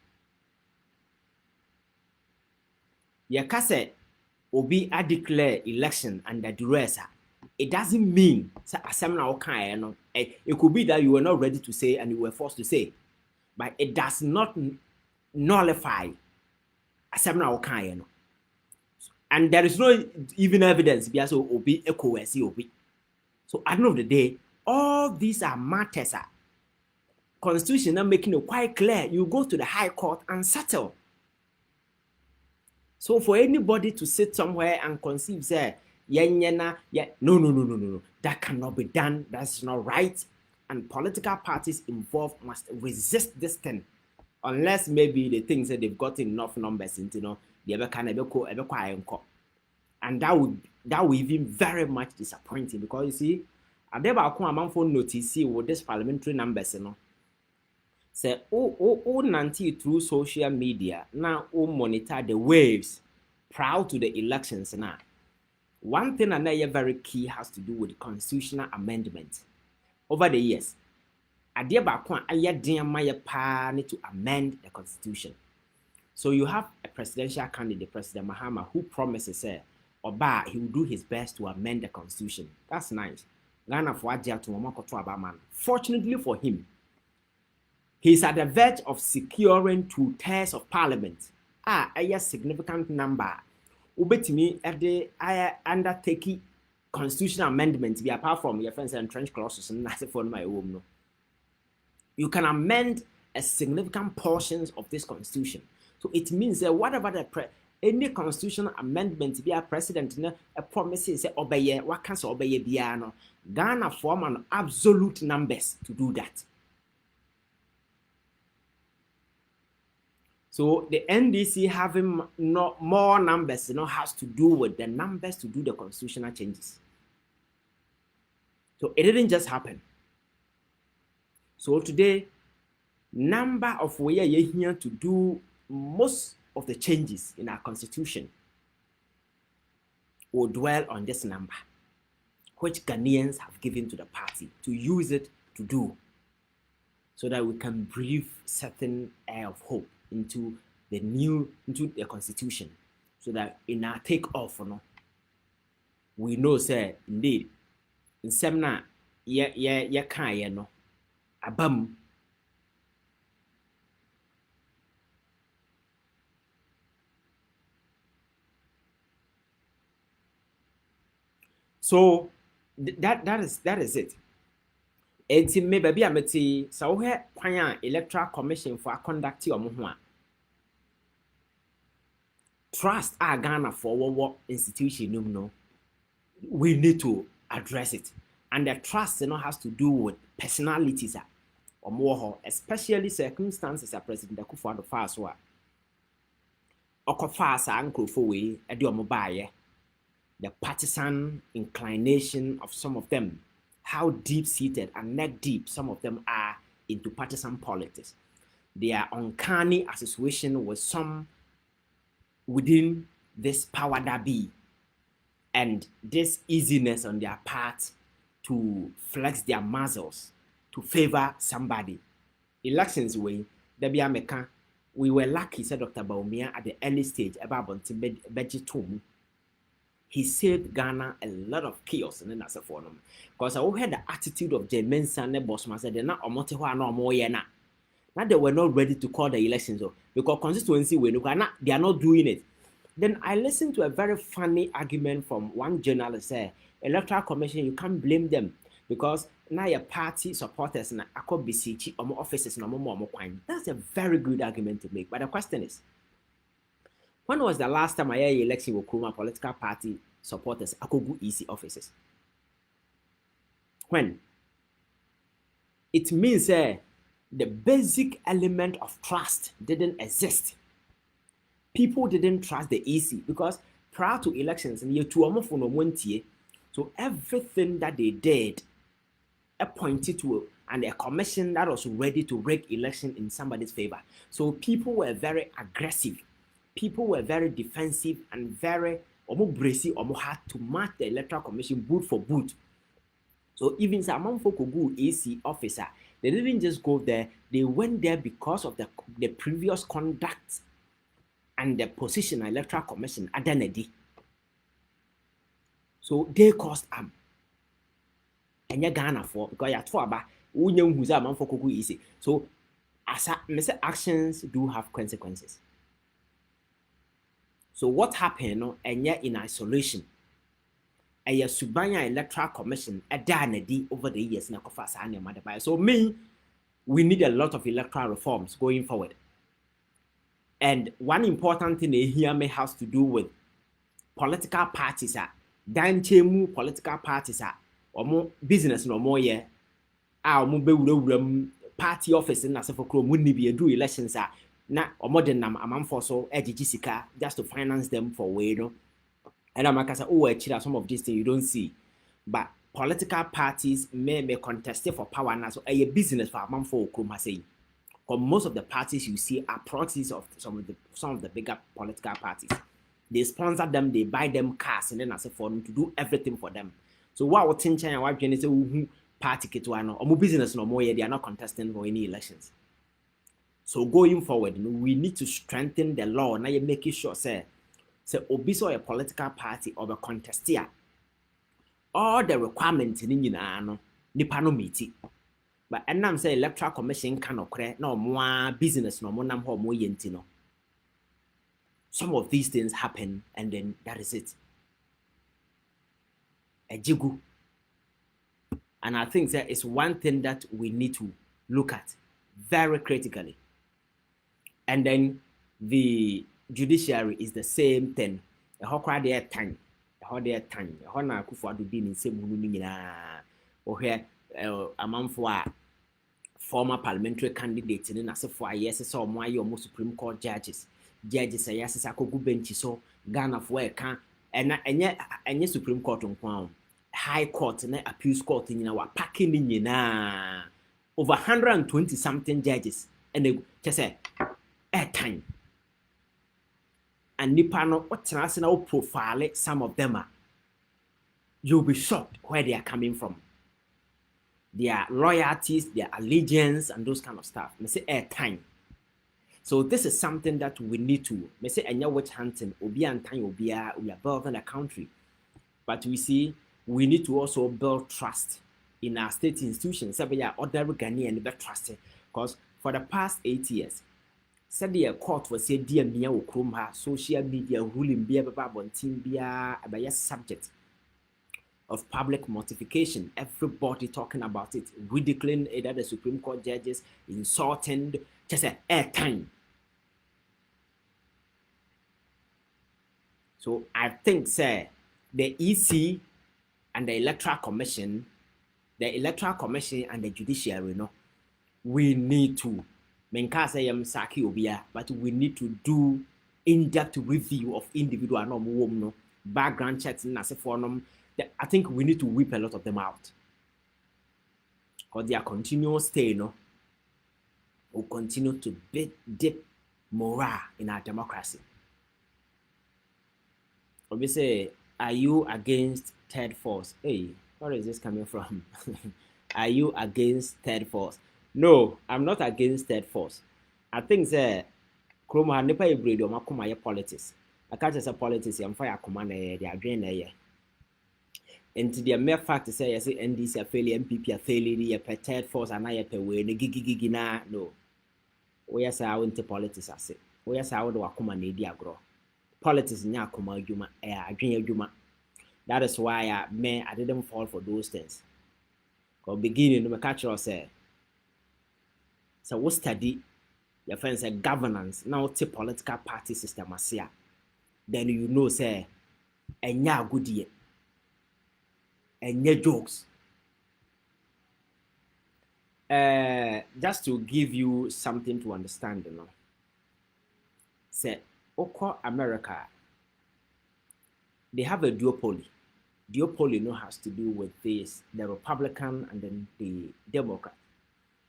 Yakase obi a declare election under duress. It doesn't mean that someone can it could be that you were not ready to say and you were forced to say, but it does not nullify someone can. And there is no even evidence because obi echo obi. So at the end of the day, all these are matters. Constitution are making it quite clear. You go to the High Court and settle. So for anybody to sit somewhere and conceive, say, no. That cannot be done. That's not right. And political parties involved must resist this thing. Unless maybe they think that they've got enough numbers into the ever can ever co. And that would even very much disappointing because you see, I never come among for notice with this parliamentary numbers, Say, nanti through social media, now monitor the waves prior to the elections now. One thing another very key has to do with constitutional amendment. Over the years, adeɛ baako a ayɛ den ama yɛ paa ne to amend the constitution. So you have a presidential candidate, President Mahama, who promises Oba he will do his best to amend the constitution. That's nice. Ghana for agye to Momakoto Abaman. Fortunately for him, he's at the verge of securing 2/3 of parliament. A significant number. Ubetimi at the undertaking constitutional amendment be apart from your friends and trench clauses and that's for my home. No. You can amend a significant portions of this constitution. So it means that whatever any constitutional amendment be a president a promises say obey what can so obey biano. Ghana form an absolute numbers to do that. So the NDC having more numbers, has to do with the numbers to do the constitutional changes. So it didn't just happen. So today, number of we are here to do most of the changes in our constitution will dwell on this number, which Ghanaians have given to the party to use it to do, so that we can breathe certain air of hope into the constitution, so that in our take-off, we know, say, indeed, in semna no abam. So that is it. Enti me baby ameti sa wo he kwan a electoral commission for conduct omo ho a trust a Ghana for what institution no we need to address it, and the trust has to do with personalities omo, especially circumstances a President Akufo-Addo fa so a okofa sa nkrofo we e de omo baaye, the partisan inclination of some of them, how deep-seated and neck-deep some of them are into partisan politics. Their uncanny association with some within this power that be, and this easiness on their part to flex their muscles to favor somebody. Elections way, we were lucky, said Dr. Baumia, at the early stage about Bejitum. He saved Ghana a lot of chaos and then that's a forum. Because I had the attitude of Jermaine Sane Bosman said they're not a motiwa no more yena. Now they were not ready to call the elections because constituency they are not doing it. Then I listened to a very funny argument from one journalist say, Electoral Commission, you can't blame them because now your party supporters and AKOBC or offices no more. That's a very good argument to make. But the question is, when was the last time I heard election with Kuruma political party supporters Akogu EC offices? When? It means the basic element of trust didn't exist. People didn't trust the EC because prior to elections, so everything that they did pointed to a commission that was ready to rig election in somebody's favor. So people were very aggressive. People were very defensive and very had to match the electoral commission boot for boot. So even some folk who go AC officer, they didn't just go there, they went there because of the previous conduct and the position of electoral commission adanedi. So they caused harm. And you Ghana for because you are about who's a man for go easy. So as actions do have consequences. So what happened and yet in isolation? A Subanya Electoral Commission a danedy over the years na kofa and your mother. So we need a lot of electoral reforms going forward. And one important thing here may has to do with political parties danchemu political parties or more business no more yeah. Party office na sefo kro mu ni be do elections na omodern nam amanfo so sika just to finance them for way no. And I'm actually some of these things you don't see. But political parties may contest for power now. So a business for amanfo kro say. Because most of the parties you see are proxies of some of the bigger political parties. They sponsor them, they buy them cars, and then as a for them to do everything for them. So what would think China what say who party kit one or business no more, they are not contesting for any elections. So going forward, we need to strengthen the law. Now you're making sure say obiso a political party or a contestia. All the requirements in nipa no meet. But and I'm say electoral commission can occur no more business no more nam ho more yentino. Some of these things happen and then that is it. A jigu. And I think that is one thing that we need to look at very critically. And then the judiciary is the same thing. A hokwa there time. A there time. A hona kufu adu din in same nyina. Or here amamfo former parliamentary candidates in asefo ayese so mo aye omo Supreme Court judges ayese sakogu bench so Ghana for e kan enye Supreme Court nko High Court na Appeals Court nyina wa packing nyina over 120 something judges and they just say time and nipa no otena se na wo profile some of them you'll be shocked where they are coming from. Their loyalties, their allegiance, and those kind of stuff. Me say airtime. So this is something that we need to. Me say anya witch hunting. Obi and time we are building a country, but we see we need to also build trust in our state institutions. So we are ordinary Ghanaian be trusted because for the past 8 years, said the court was say dear Mia Okrumha, social media ruling be about team be a subject of public mortification. Everybody talking about it, ridiculing either the Supreme Court judges, insulting, just airtime. So I think, sir, the EC and the Electoral Commission and the judiciary, we need to, but we need to do in-depth review of individual background checks in as a form. I think we need to whip a lot of them out. Because their continuous stay, will continue to dip morale in our democracy. Obviously, are you against third force? Hey, where is this coming from? Are you against third force? No, I'm not against third force. I think that Chroma never agreed on my politics. I can't say politics, I'm fire command, they are doing. And the mere fact to say, I say NDC are failing, MPP are failing, you pay third force and I pay way, gigi na no. We are say into politics, I say. We are say I would wakuma nedia grow. Politics nya kuma juma, juma. That is why I didn't fall for those things. Because beginning, the catcher say, so we study your friends say governance, now the political party system as here. Then you know, say, and nya good year. And your jokes. Just to give you something to understand, Say, America, they have a duopoly. Duopoly has to do with this, the Republican and then the Democrat.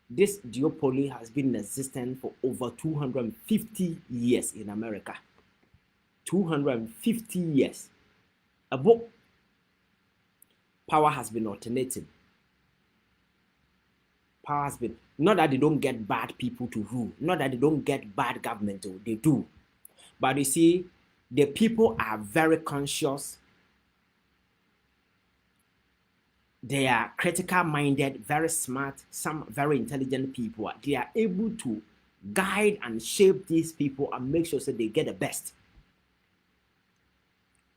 This duopoly has been in existence for over 250 years in America. 250 years. A book. Power has been alternating. Power has been, not that they don't get bad people to rule, not that they don't get bad government, they do. But you see, the people are very conscious. They are critical minded, very smart, some very intelligent people. They are able to guide and shape these people and make sure that they get the best.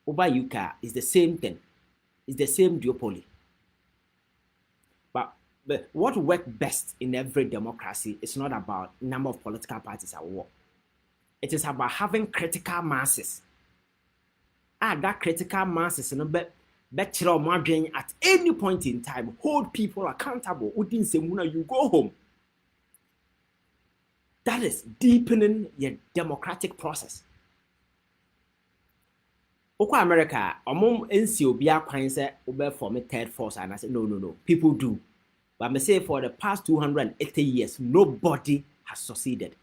Over UK is the same thing. It's the same duopoly. But what works best in every democracy is not about number of political parties at war. It is about having critical masses. That critical masses at any point in time, hold people accountable. Within Semuna, you go home. That is deepening your democratic process. Oko America, NCO be a kwan say obe form a third force, and I said no. People do. But I say for the past 280 years, nobody has succeeded.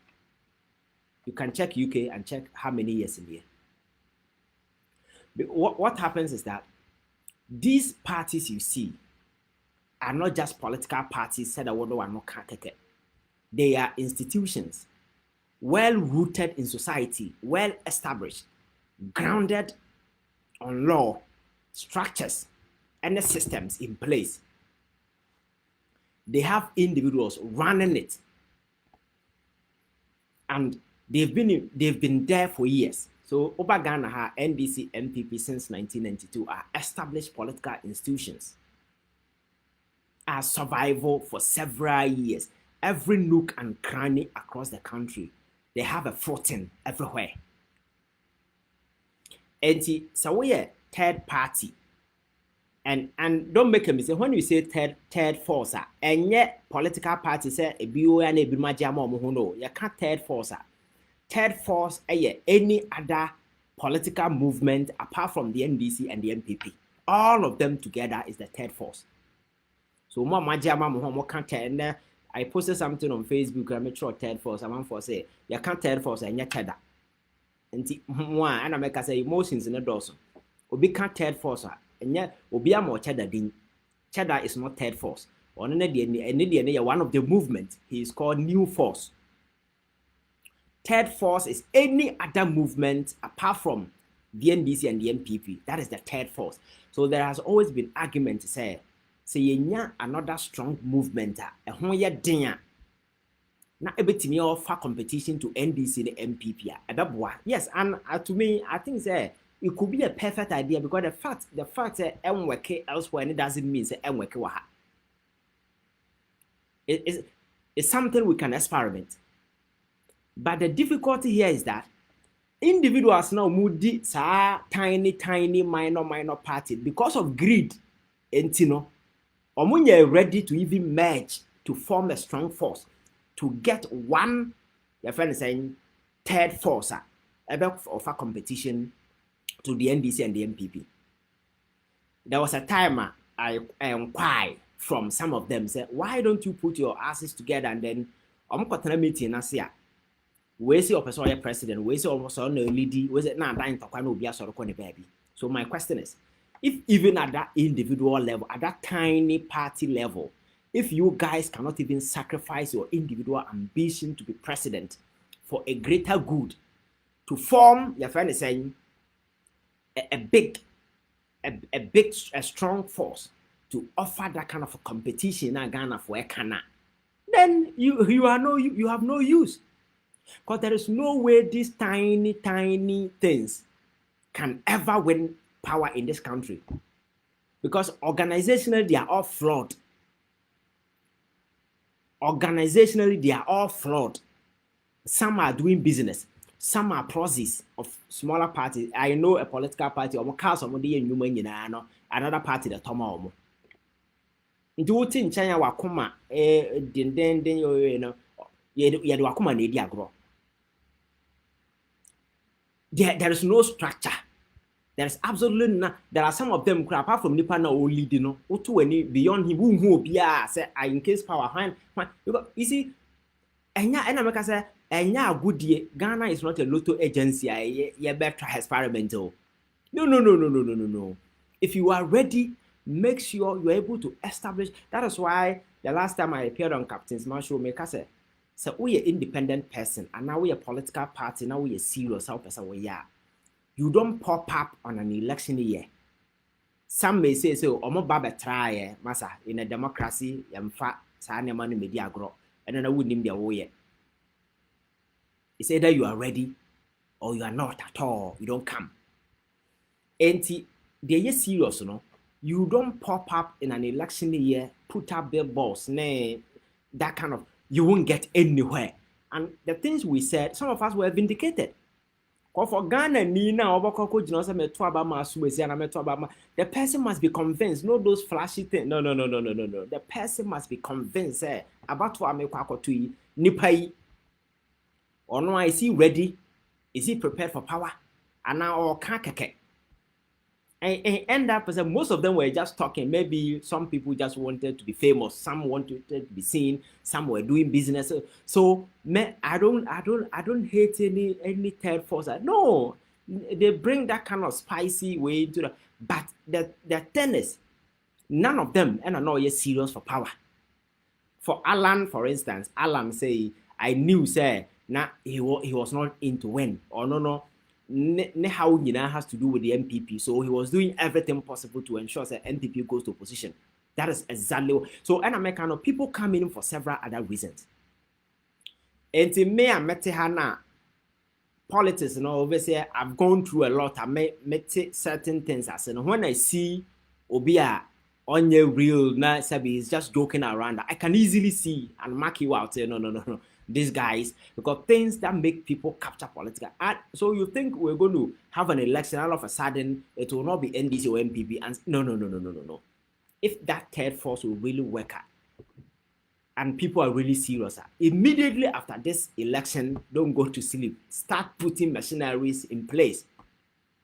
You can check UK and check how many years in here. What happens is that these parties you see are not just political parties, said they are institutions well rooted in society, well established, grounded on law, structures, and the systems in place. They have individuals running it, and they've been there for years. So over Ghana, NDC, MPP since 1992 are established political institutions, are survival for several years. Every nook and cranny across the country, they have a footing everywhere. And so we are third party. And don't make a mistake when you say third force, and yet political party say a BO and a BMAJAMO, you can't third force. Third force, any other political movement apart from the NDC and the MPP. All of them together is the third force. So and I posted something on Facebook. I made sure third force. I want to say you can't third force and yet cheddar. And I make say emotions in the dorsal. Obi can't third force and yet Obi more cheddar din. Cheddar is not third force. One of the movement. He is called New Force. Third force is any other movement apart from the NDC and the MPP. That is the third force. So there has always been argument to say you another strong movement. Now everything offer competition to NDC and MPP. Yes, and to me, I think it could be a perfect idea because the fact that work elsewhere and it doesn't mean say work. It's something we can experiment. But the difficulty here is that individuals now moody tiny minor party because of greed. And when you're ready to even merge to form a strong force to get one, your friend is saying third force of a competition to the NDC and the MPP. There was a time I inquired from some of them, said, why don't you put your asses together and then meeting us here? We see a president, we see also no leader, was it not dying to be a sort of baby? So my question is, if even at that individual level, at that tiny party level, if you guys cannot even sacrifice your individual ambition to be president for a greater good, to form, your friend is saying, a strong force to offer that kind of a competition in Ghana for a Ghana, then you have no use. Because there is no way these tiny things can ever win power in this country. Because organizationally, they are all flawed. Some are doing business. Some are process of smaller parties. I know a political party, another party that Toma. Do in China wakuma there is no structure. There is absolutely no. There are some of them apart from Nipa na only beyond him who be say I in case power because you see good year. Ghana is not a lotto agency. You better try experimental. No. If you are ready, make sure you're able to establish. That is why the last time I appeared on Captain's Marshall make us say, so we are independent person and now we are political party, now we are serious how person we are. You don't pop up on an election year. Some may say so, omo baba try masa in a democracy, yamfa sa money media grow, and then I wouldn't be away. It's either you are ready or you are not at all. You don't come. And they are serious, you don't pop up in an election year, put up billboards, that kind of, you won't get anywhere. And the things we said, some of us were vindicated. For Ghana, the person must be convinced, not those flashy things. No. The person must be convinced about what I'm to Nipai. Or no, is he ready? Is he prepared for power? And now or kakake. And end up as most of them were just talking. Maybe some people just wanted to be famous, some wanted to be seen, some were doing business. So I don't hate any third force. No, they bring that kind of spicy way into the. But the thing is, none of them and are not yet serious for power. For Alan, for instance, Alan say, I knew say now he was not into win or no. How has to do with the MPP. So he was doing everything possible to ensure that MPP goes to opposition. That is exactly what. So and American people come in for several other reasons. And to me, I met her politics, obviously I've gone through a lot. I met certain things. I said when I see Obia on your real na sabi is just joking around, I can easily see and mark you out. Say no. These guys, because things that make people capture political. So you think we're going to have an election all of a sudden it will not be NDC or MPP? And no. If that third force will really work out and people are really serious, immediately after this election, don't go to sleep. Start putting machineries in place.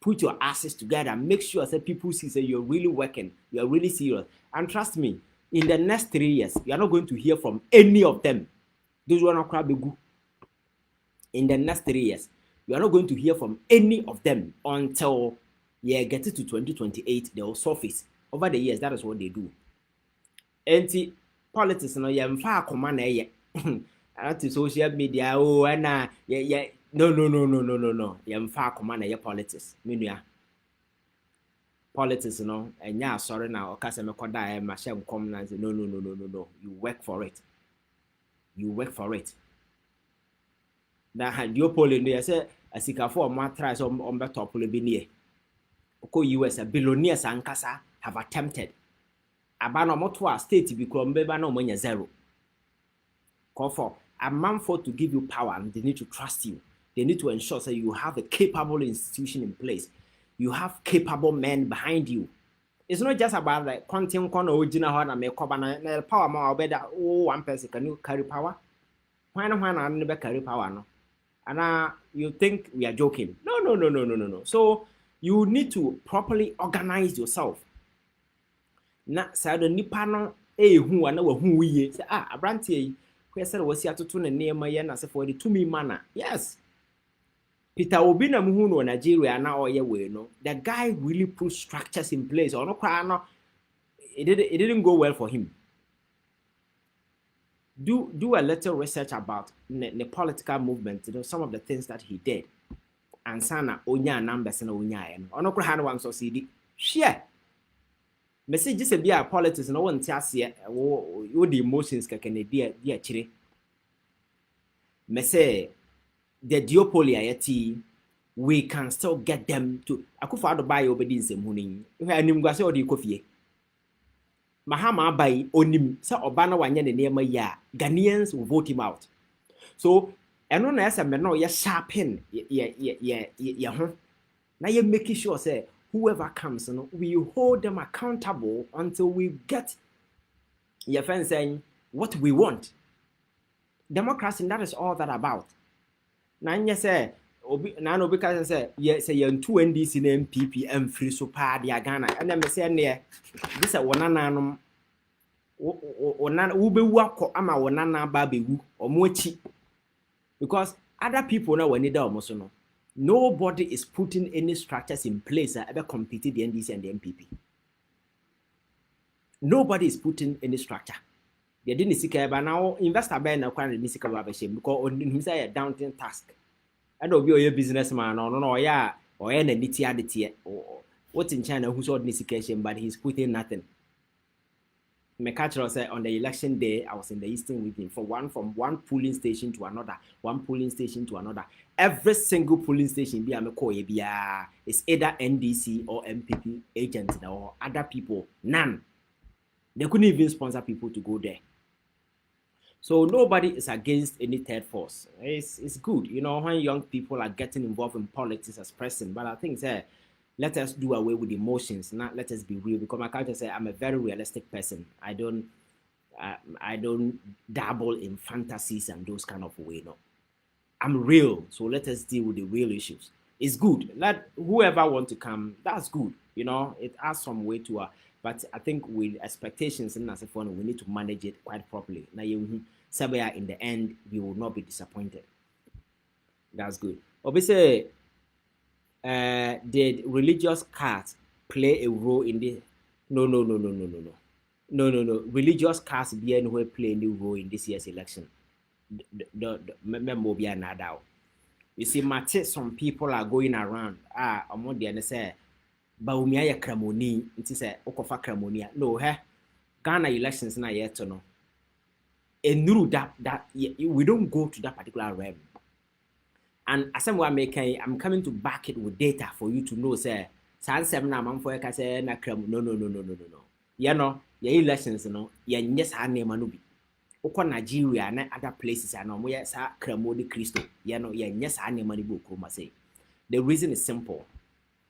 Put your asses together. Make sure that people see that you're really working. You're really serious. And trust me, in the next 3 years, you are not going to hear from any of them. Those who are not crab good. In the next 3 years, you are not going to hear from any of them until you get it to 2028. They will surface. Over the years, that is what they do. And politics, you're far command to social media. Oh, and no. You're far command politics. Politics, and yeah, sorry now. Okay, I'm no. You work for it. You work for it. Now, had your polling, I say, as you can form my tries on the top of the near. US, a billionaires and Casa have attempted. Abano Motwa state to become no money zero. Call for a man for to give you power, and they need to trust you. They need to ensure that you have a capable institution in place. You have capable men behind you. It's not just about like content original and make power more better. Oh, one person can you carry power? Why not never carry power? No, and you think we are joking? No. So you need to properly organize yourself. Na sado nipa no hu ana wa hu wiye say abrantie kwe say wasi atoto ne nema ye na se for the to me mana. Yes, Peter Obi na muhu no Nigeria na oye we no. The guy really put structures in place. Or no kwa no, it didn't go well for him. Do a little research about the political movement, some of the things that he did. And sana onya numbers na onya e no. Ono kwa ha no wan succeed. Share. Message say be politics no won tiase wo the emotions keke dia chire. Me say the duopoly ayati we can still get them to Akufo Addo buy obedi nsem hu ni. Hwe anim gwa say odi kofie. Mahama abai onim say oba na wanye ne nema ya Ghanaians will vote him out. So eno na ese me no ye sharpen ye ho. Na ye make sure say whoever comes, we hold them accountable until we get your friend saying what we want. Democracy, that is all that about. Now, you say, no, because I say, yes, say, you're 2 NDC and MPP and free so party Ghana. And then I say, this is one anum. Ube wako ama wanana baby or mochi. Because other people now when they almost no. Nobody is putting any structures in place that ever competed the NDC and the MPP. Nobody is putting any structure. They didn't see care, but now investor buy now can't didn't see care about shame because on him say a daunting task. I don't be a businessman or no, yeah, or any nitty or what's in China who's on this occasion, but he's putting nothing. McCarthy said on the election day, I was in the Eastern region from one polling station to another, Every single polling station is either NDC or MPP agents or other people. None. They couldn't even sponsor people to go there. So nobody is against any third force. It's good, when young people are getting involved in politics as president. But I think let us do away with emotions. Not let us be real. Because my culture say I'm a very realistic person. I don't dabble in fantasies and those kind of way. No, I'm real. So let us deal with the real issues. It's good. Let whoever want to come. That's good. You know, it has some way to but I think with expectations and as a phone, we need to manage it quite properly. Now you somewhere in the end, we will not be disappointed. That's good. Obviously, did religious cards play a role in this? No, no, no, no, no, no, no. No, no, no. Religious cards be anywhere play any role in this year's election. Member be another. You see, Mate, some people are going around. I'm not the say, Baumia ya Cramoni, it is a Okofa Cramonia. No, Ghana elections na yet to know. And through that we don't go to that particular realm. And as I'm coming to back it with data for you to know, say, San Seven Amam for a say, no. You know, your elections, yes, her name Manubi. Oko Nigeria and other places, I know, where Sa Cramodi Christo, yes, her name Manibu, Kuma say. The reason is simple.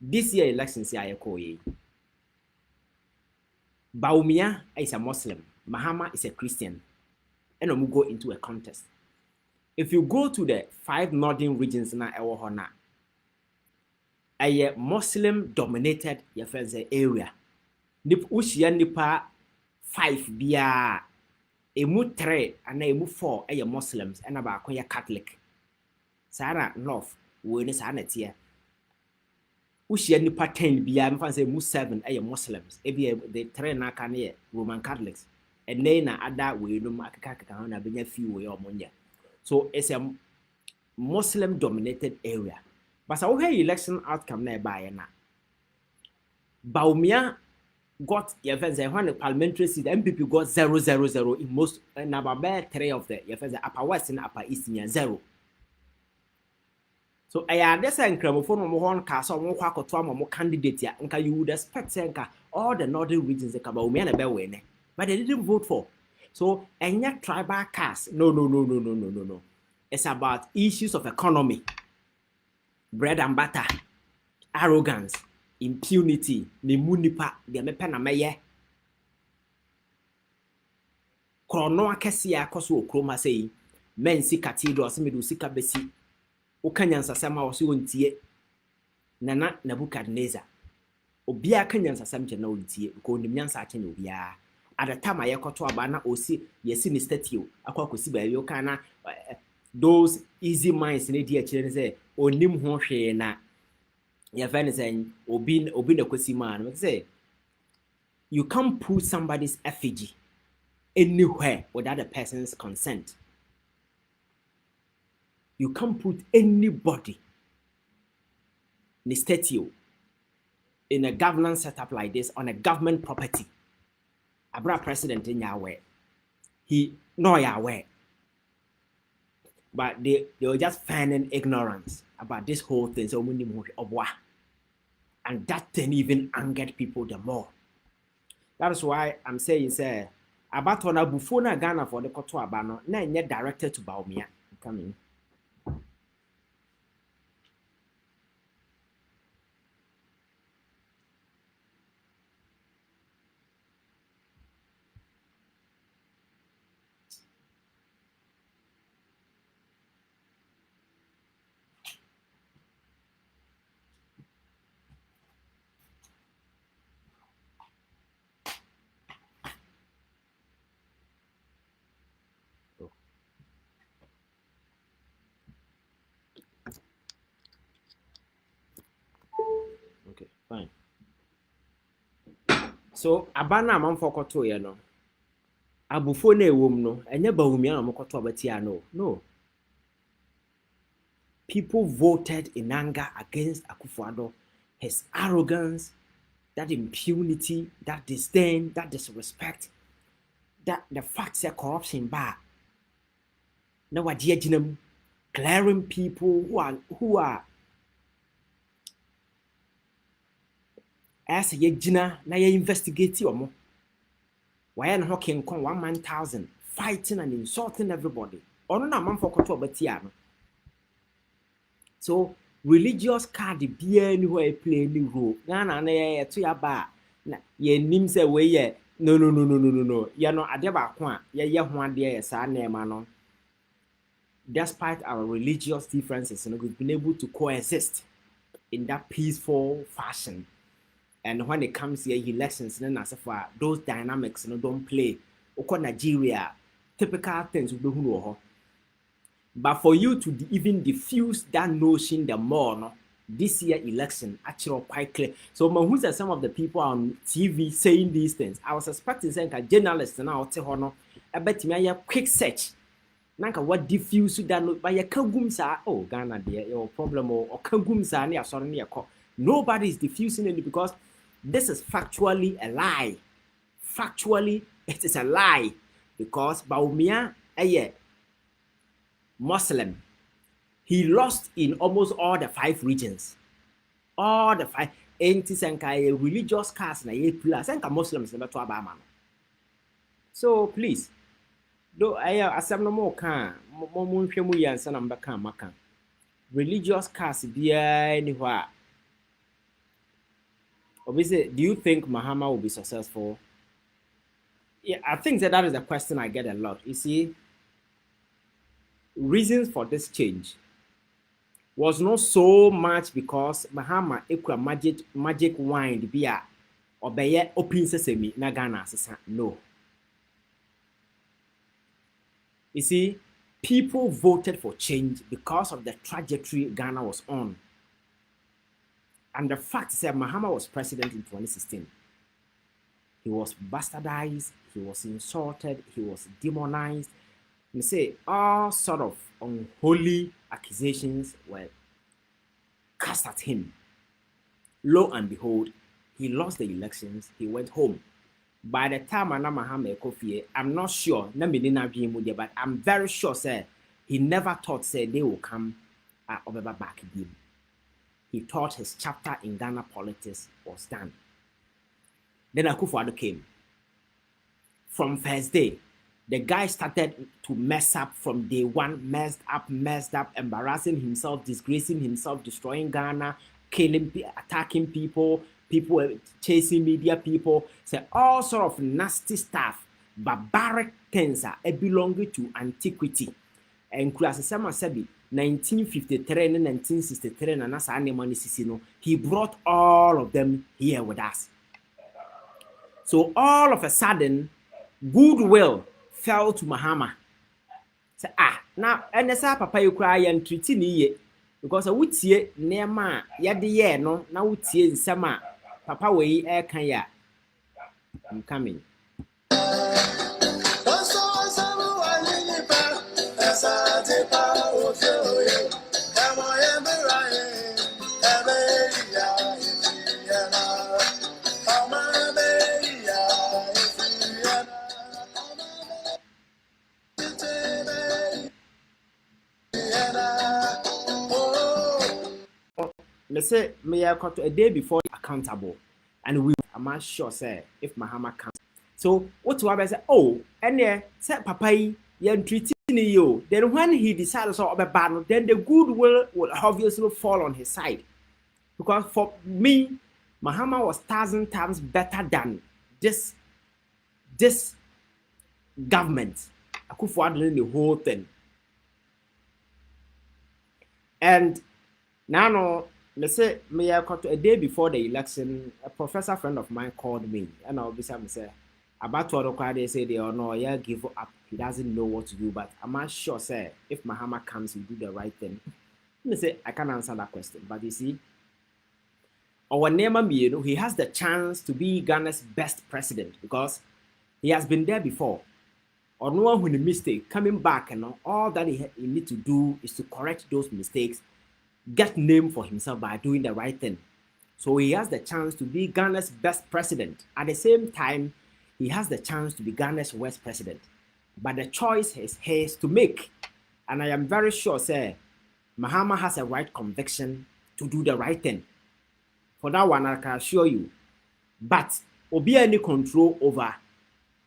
This year elections, I call ye. Baumia is a Muslim, Mahama is a Christian, and we go into a contest. If you go to the 5 northern regions na ewo ho na, a Muslim dominated area. Nip ushia nipa 5 bia, emu 3 and emu 4 Muslims and about Catholic. Sara North, we ni sana tia. Ushia nipa 10 bia, mfa say mu 7 Muslims. Ebi the 3 na ka na Roman Catholics. And then na other we no makaka ka na benya few we omonya. So it's a Muslim dominated area. But so okay election outcome na by na. Baumia got when the parliamentary seat, MPP got 000 in most and about 3 of the upper west and upper east near 0. So I had this gramophone on castle one quack or 2 more candidate here, and you would expect all the northern regions the Baumia and Bewene, but they didn't vote for. So, and yet tribal cast. No. It's about issues of economy, bread and butter, arrogance, impunity, ni munipa, the mepena meye. Krono akesia koso okroma sei, men si cathedral se medu sika besi. Okanyansa sama wose wontie. Nana Nebuchadnezzar. Obia kanyansa sam che na wontie, ko nimnyansa ache na obia. At the time I got to abana osi yesi ni statue akwakosi ba yo kana those easy minds in the children say onim ho hwe na your friend saying obi na kwesi man say you can't put somebody's effigy anywhere without the person's consent. You can't put anybody in a statue in a governance setup like this on a government property. Abra president in Yahweh. He no Yahweh. But they were just finding ignorance about this whole thing. So and that thing even angered people the more. That is why I'm saying, say, about on a bufona Ghana for the Koto Abano, na yet directed to Baumia. Coming. Okay, fine. So abana amamfo koto ye no. Abufo na ewom no, enye Baumia na mokoto abatia no. People voted in anger against Akufo-Addo, his arrogance, that impunity, that disdain, that disrespect, that the fact that corruption bad. Now what you glaring people who are as a jina na ye investigate omo. Why and Hawking con 1,000 fighting and insulting everybody. Ono na man for koto abatia no. So religious card be anywhere play any role. Ghana na ye to ya ba na ye nim say we ye no. Ya no ade ba ko a ye ho ade ye sa na ema no. Despite our religious differences, we've been able to coexist in that peaceful fashion. And when it comes here, elections, those dynamics don't play. Okay, Nigeria, typical things. But for you to even diffuse that notion the more, no, this year election actually quite clear. So who said some of the people on TV saying these things? I was expecting saying journalists now tell her no, I bet me a quick search. Nanka what diffuse that no by a kagum oh Ghana there your problem or kagum sa near sorry near call. Nobody is diffusing it because this is factually a lie. Factually, it is a lie because Baumia Muslim. He lost in almost all the 5 regions. All the 5. Anti-Sankai religious cast na ye plus. Sanka Muslims never to Abama. So please, though I asam no more can more yan son and makan. Religious cast be anywhere. Obviously, do you think Mahama will be successful? Yeah, I think that is a question I get a lot. You see, reasons for this change was not so much because Mahama equal magic wine the beer or by open sesame na Ghana. No. You see, people voted for change because of the trajectory Ghana was on. And the fact that Mahama was president in 2016. He was bastardized, he was insulted, he was demonized. You say all sort of unholy accusations were cast at him. Lo and behold, he lost the elections, he went home. By the time Mahama Kofi, I'm not sure, but I'm very sure, sir, he never thought, sir, they will come back again. He thought his chapter in Ghana politics was done. Then Akufo-Addo came. From first day, the guy started to mess up from day one, messed up, embarrassing himself, disgracing himself, destroying Ghana, killing, attacking people chasing media people, say all sort of nasty stuff, barbaric things belonging to antiquity. And Kurasema Sebi, 1953 and 1963, and as Sisino, he brought all of them here with us. So all of a sudden, goodwill fell to Mahama. Say, now, and the papa you cry and treating ye because I would see near ma, yadi no, now would see in summer, papa way air can ya. I'm coming. Let's say me a day before accountable, and we am not sure say if Mahama comes. So what do I say? Oh, and yeah, say papa yan treating you. Then when he decides to be bad, then the goodwill will obviously fall on his side. Because for me, Mahama was 1,000 times better than this government. Akufo-Addo the whole thing. And now let's say me a day before the election, a professor friend of mine called me and I'll be say about what they say they or no, yeah, give up. He doesn't know what to do, but I'm not sure, sir, if Mahama comes, he do the right thing. Let me say I can't answer that question, but you see, our name, he has the chance to be Ghana's best president because he has been there before. Or no one with a mistake coming back, and all that he need to do is to correct those mistakes, get name for himself by doing the right thing. So he has the chance to be Ghana's best president. At the same time, he has the chance to be Ghana's worst president. But the choice is his to make. And I am very sure, sir, Mahama has a right conviction to do the right thing. For that one, I can assure you. But will be any control over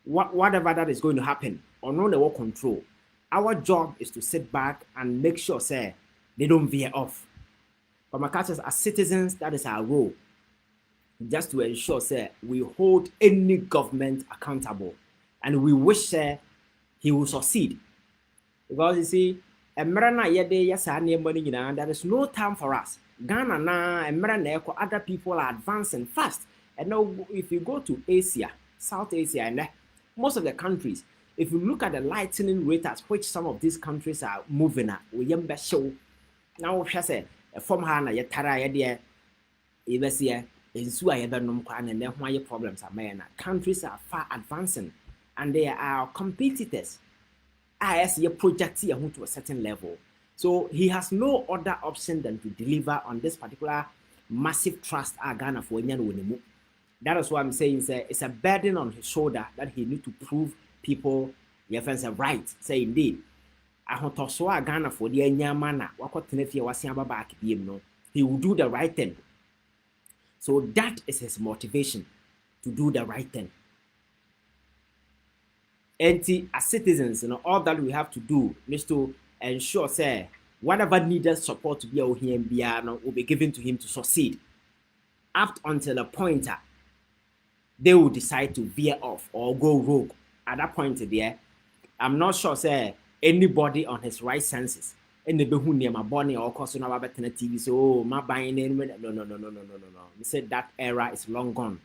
whatever that is going to happen, or no the control. Our job is to sit back and make sure, sir, they don't veer off. But my catchers as citizens, that is our role. Just to ensure, sir, we hold any government accountable. And we wish, sir, he will succeed. Because you see, there is no time for us. Ghana na other people are advancing fast. And now, if you go to Asia, South Asia, and most of the countries, if you look at the lightning rate at which some of these countries are moving at, we show now, say, a form hana yet tara idea, even see in Sua ever num kwan and then why your problems are made. Countries are far advancing and they are our competitors. As your project here to a certain level. So he has no other option than to deliver on this particular massive trust Ghana for Winnie. That is what I'm saying. It's a burden on his shoulder that he need to prove people your friends are right. Say indeed. Ahotoso Ghana for the Nyamana, Wakotnefi was back no. He will do the right thing. So that is his motivation to do the right thing. And as citizens, all that we have to do is to ensure, say, whatever needed support to be out here will be given to him to succeed. Up until a point they will decide to veer off or go rogue. At that point there, I'm not sure, say, anybody on his right senses in the behu near my bonnie or cause on our TV. So my buying in no. He said that era is long gone.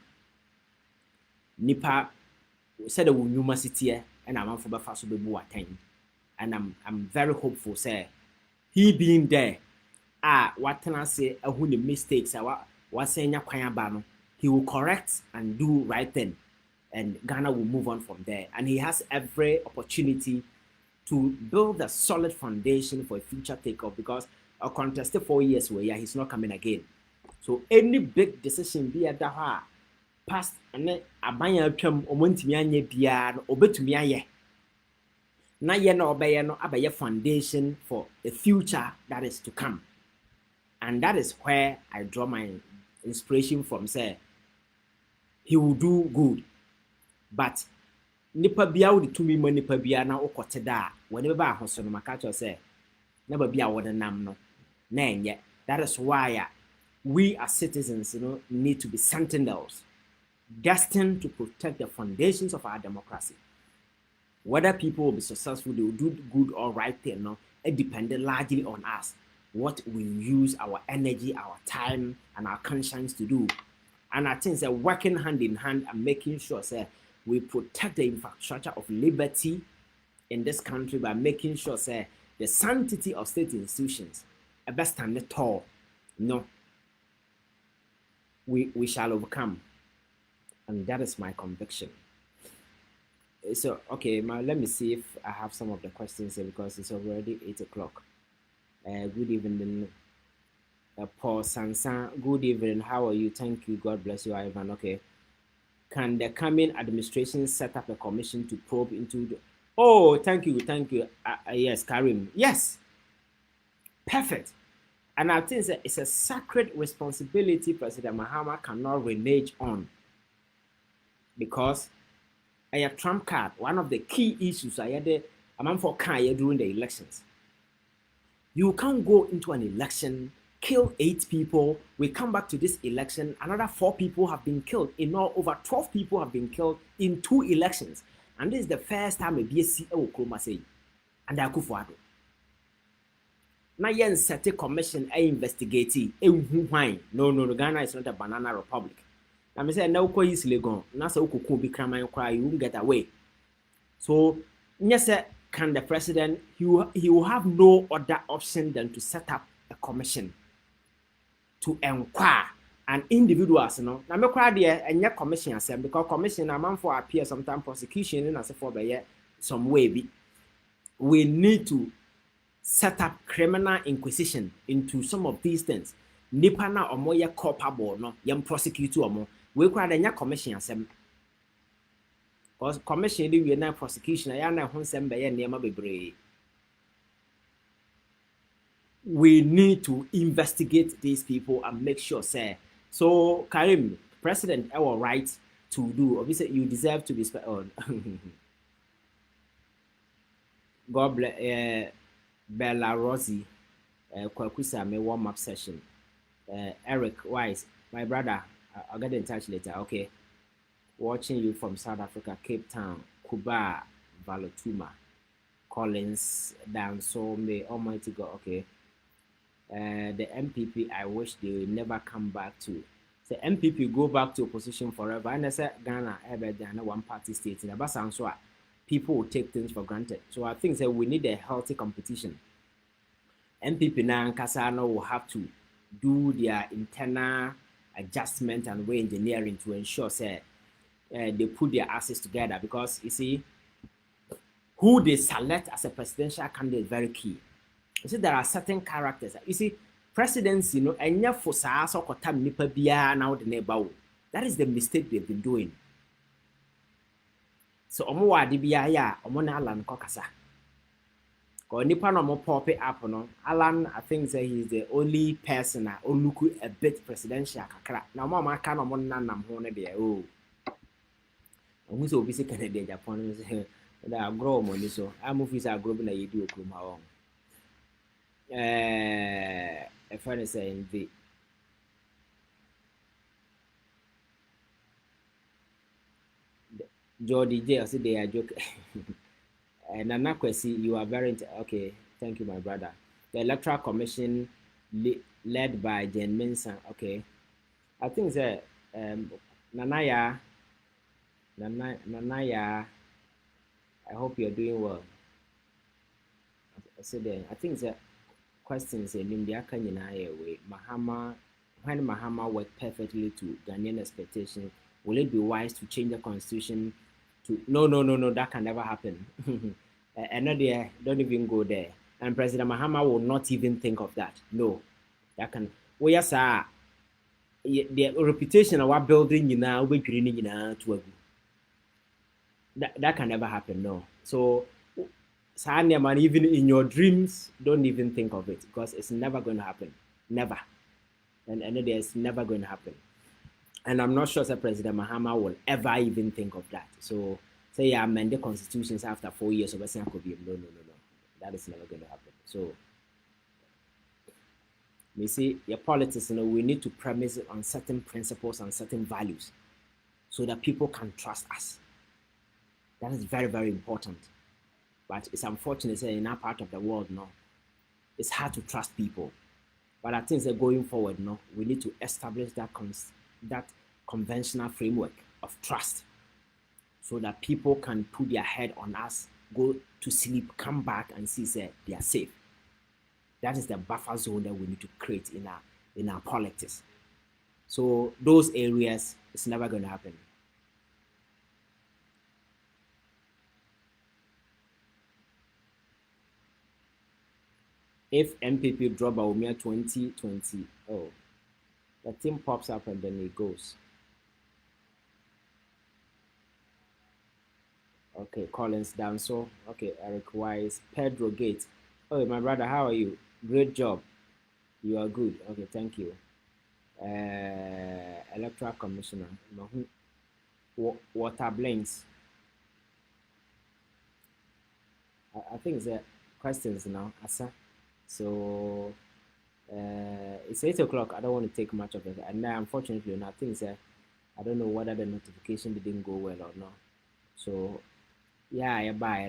Nipa said the university and I'm for fast be attend. And I'm very hopeful, say, he being there, what can I say, who the mistakes what saying bano, he will correct and do right thing, and Ghana will move on from there. And he has every opportunity to build a solid foundation for a future takeoff, because a contested 4 years where he's not coming again. So any big decision be at the past and then abanya twam omontimi anye bia no obetumi aye na ye na obeye no abaye foundation for the future that is to come. And that is where I draw my inspiration from. Say he will do good, but nipa bia wo to me nipa bia na okote da whenever ba hoso no maka say never bia wo nam no na enye. That is why we as citizens need to be sentinels destined to protect the foundations of our democracy. Whether people will be successful, they will do good or right thing, it depends largely on us. What we use our energy, our time, and our conscience to do. And I think that working hand in hand and making sure we protect the infrastructure of liberty in this country by making sure the sanctity of state institutions a best stand tall. No, we shall overcome. And that is my conviction. So, okay, let me see if I have some of the questions here, because it's already 8 o'clock. Good evening, Paul Sansan. Good evening. How are you? Thank you. God bless you, Ivan. Okay. Can the coming administration set up a commission to probe into the... Oh, thank you. Yes, Karim. Yes. Perfect. And I think it's a sacred responsibility President Mahama cannot renege on, because a trump card, one of the key issues I had a man for Kanye during the elections. You can't go into an election, kill 8 people. We come back to this election, another 4 people have been killed. In all, over 12 people have been killed in 2 elections. And this is the first time a BSC will say, and I could for now, yen set a commission investigating. No, Ghana is not a banana republic. I say no ko easily gone. Na so ko be crime cry, you won't get away. So yes, can the president he will have no other option than to set up a commission to inquire an individuals, Now me cry there and your commission asem, because commission a man for appear sometimes prosecution and as for by some way be. We need to set up criminal inquisition into some of these things. Nipa na omo ye culpable no yem prosecute omo. We cry the commission asem. Because commission we na prosecution ya na ho sem be ye niam bebre. We need to investigate these people and make sure say. So Karim, president our right to do. Obviously you deserve to be God bless Bella Rosie Kwakusa me warm-up session. Eric Wise, my brother, I'll get in touch later. Okay. Watching you from South Africa, Cape Town, Cuba, Valotuma, Collins, down. So may Almighty God, okay. The MPP, I wish they will never come back to. the MPP go back to opposition forever, and I said Ghana ever than a one-party state in the Basan, so people will take things for granted. So I think that we need a healthy competition. MPP now Kasano will have to do their internal adjustment and re-engineering to ensure say they put their assets together, because you see who they select as a presidential candidate is very key. You see there are certain characters. You see presidency, and for that is the mistake they've been doing. So omo wade bia ya omo na Alan kokasa. Ko nipa no mo pop up no. Alan, I think say he's the only person that look a bit presidential kakra. Na omo aka no mo nanam ho ne de oh. Omo so obi se Canada Japan say da agro mo ni so. Am office agro bi na yedi okrum ha won. A friend is saying the Jody J, I said they are joking. Nana Kwesi, you are very okay. Thank you, my brother. The Electoral Commission led by Jen Minson. Okay, I think that Nanaya, I hope you're doing well. I said I think that questions in India can way. Mahama, when Mahama worked perfectly to Ghanaian expectations, will it be wise to change the constitution? No, that can never happen. Another, don't even go there. And President Mahama will not even think of that. No, that can. Well, yes, sir. The reputation of our building, we're greening, to that can never happen. No. So, man, even in your dreams, don't even think of it, because it's never going to happen. Never. And it's never going to happen. And I'm not sure that President Mahama will ever even think of that. So, say amend the constitutions after 4 years of a no. That is never going to happen. So, we see your politics, we need to premise it on certain principles and certain values so that people can trust us. That is very, very important. But it's unfortunate that in our part of the world, it's hard to trust people. But I think that going forward, we need to establish that conventional framework of trust so that people can put their head on us, go to sleep, come back and see that they are safe. That is the buffer zone that we need to create in our politics. So those areas, it's never going to happen. If MPP drop Bawumia 2020, the thing pops up and then it goes. Okay, Collins down. So, okay, Eric Wise, Pedro Gates. Oh, my brother, how are you? Great job. You are good. Okay, thank you. Electoral Commissioner. Water Blinks. I think it's the questions now, Asa. So, it's 8 o'clock. I don't want to take much of it. And unfortunately, I think I don't know whether the notification didn't go well or not. So, yeah, bye.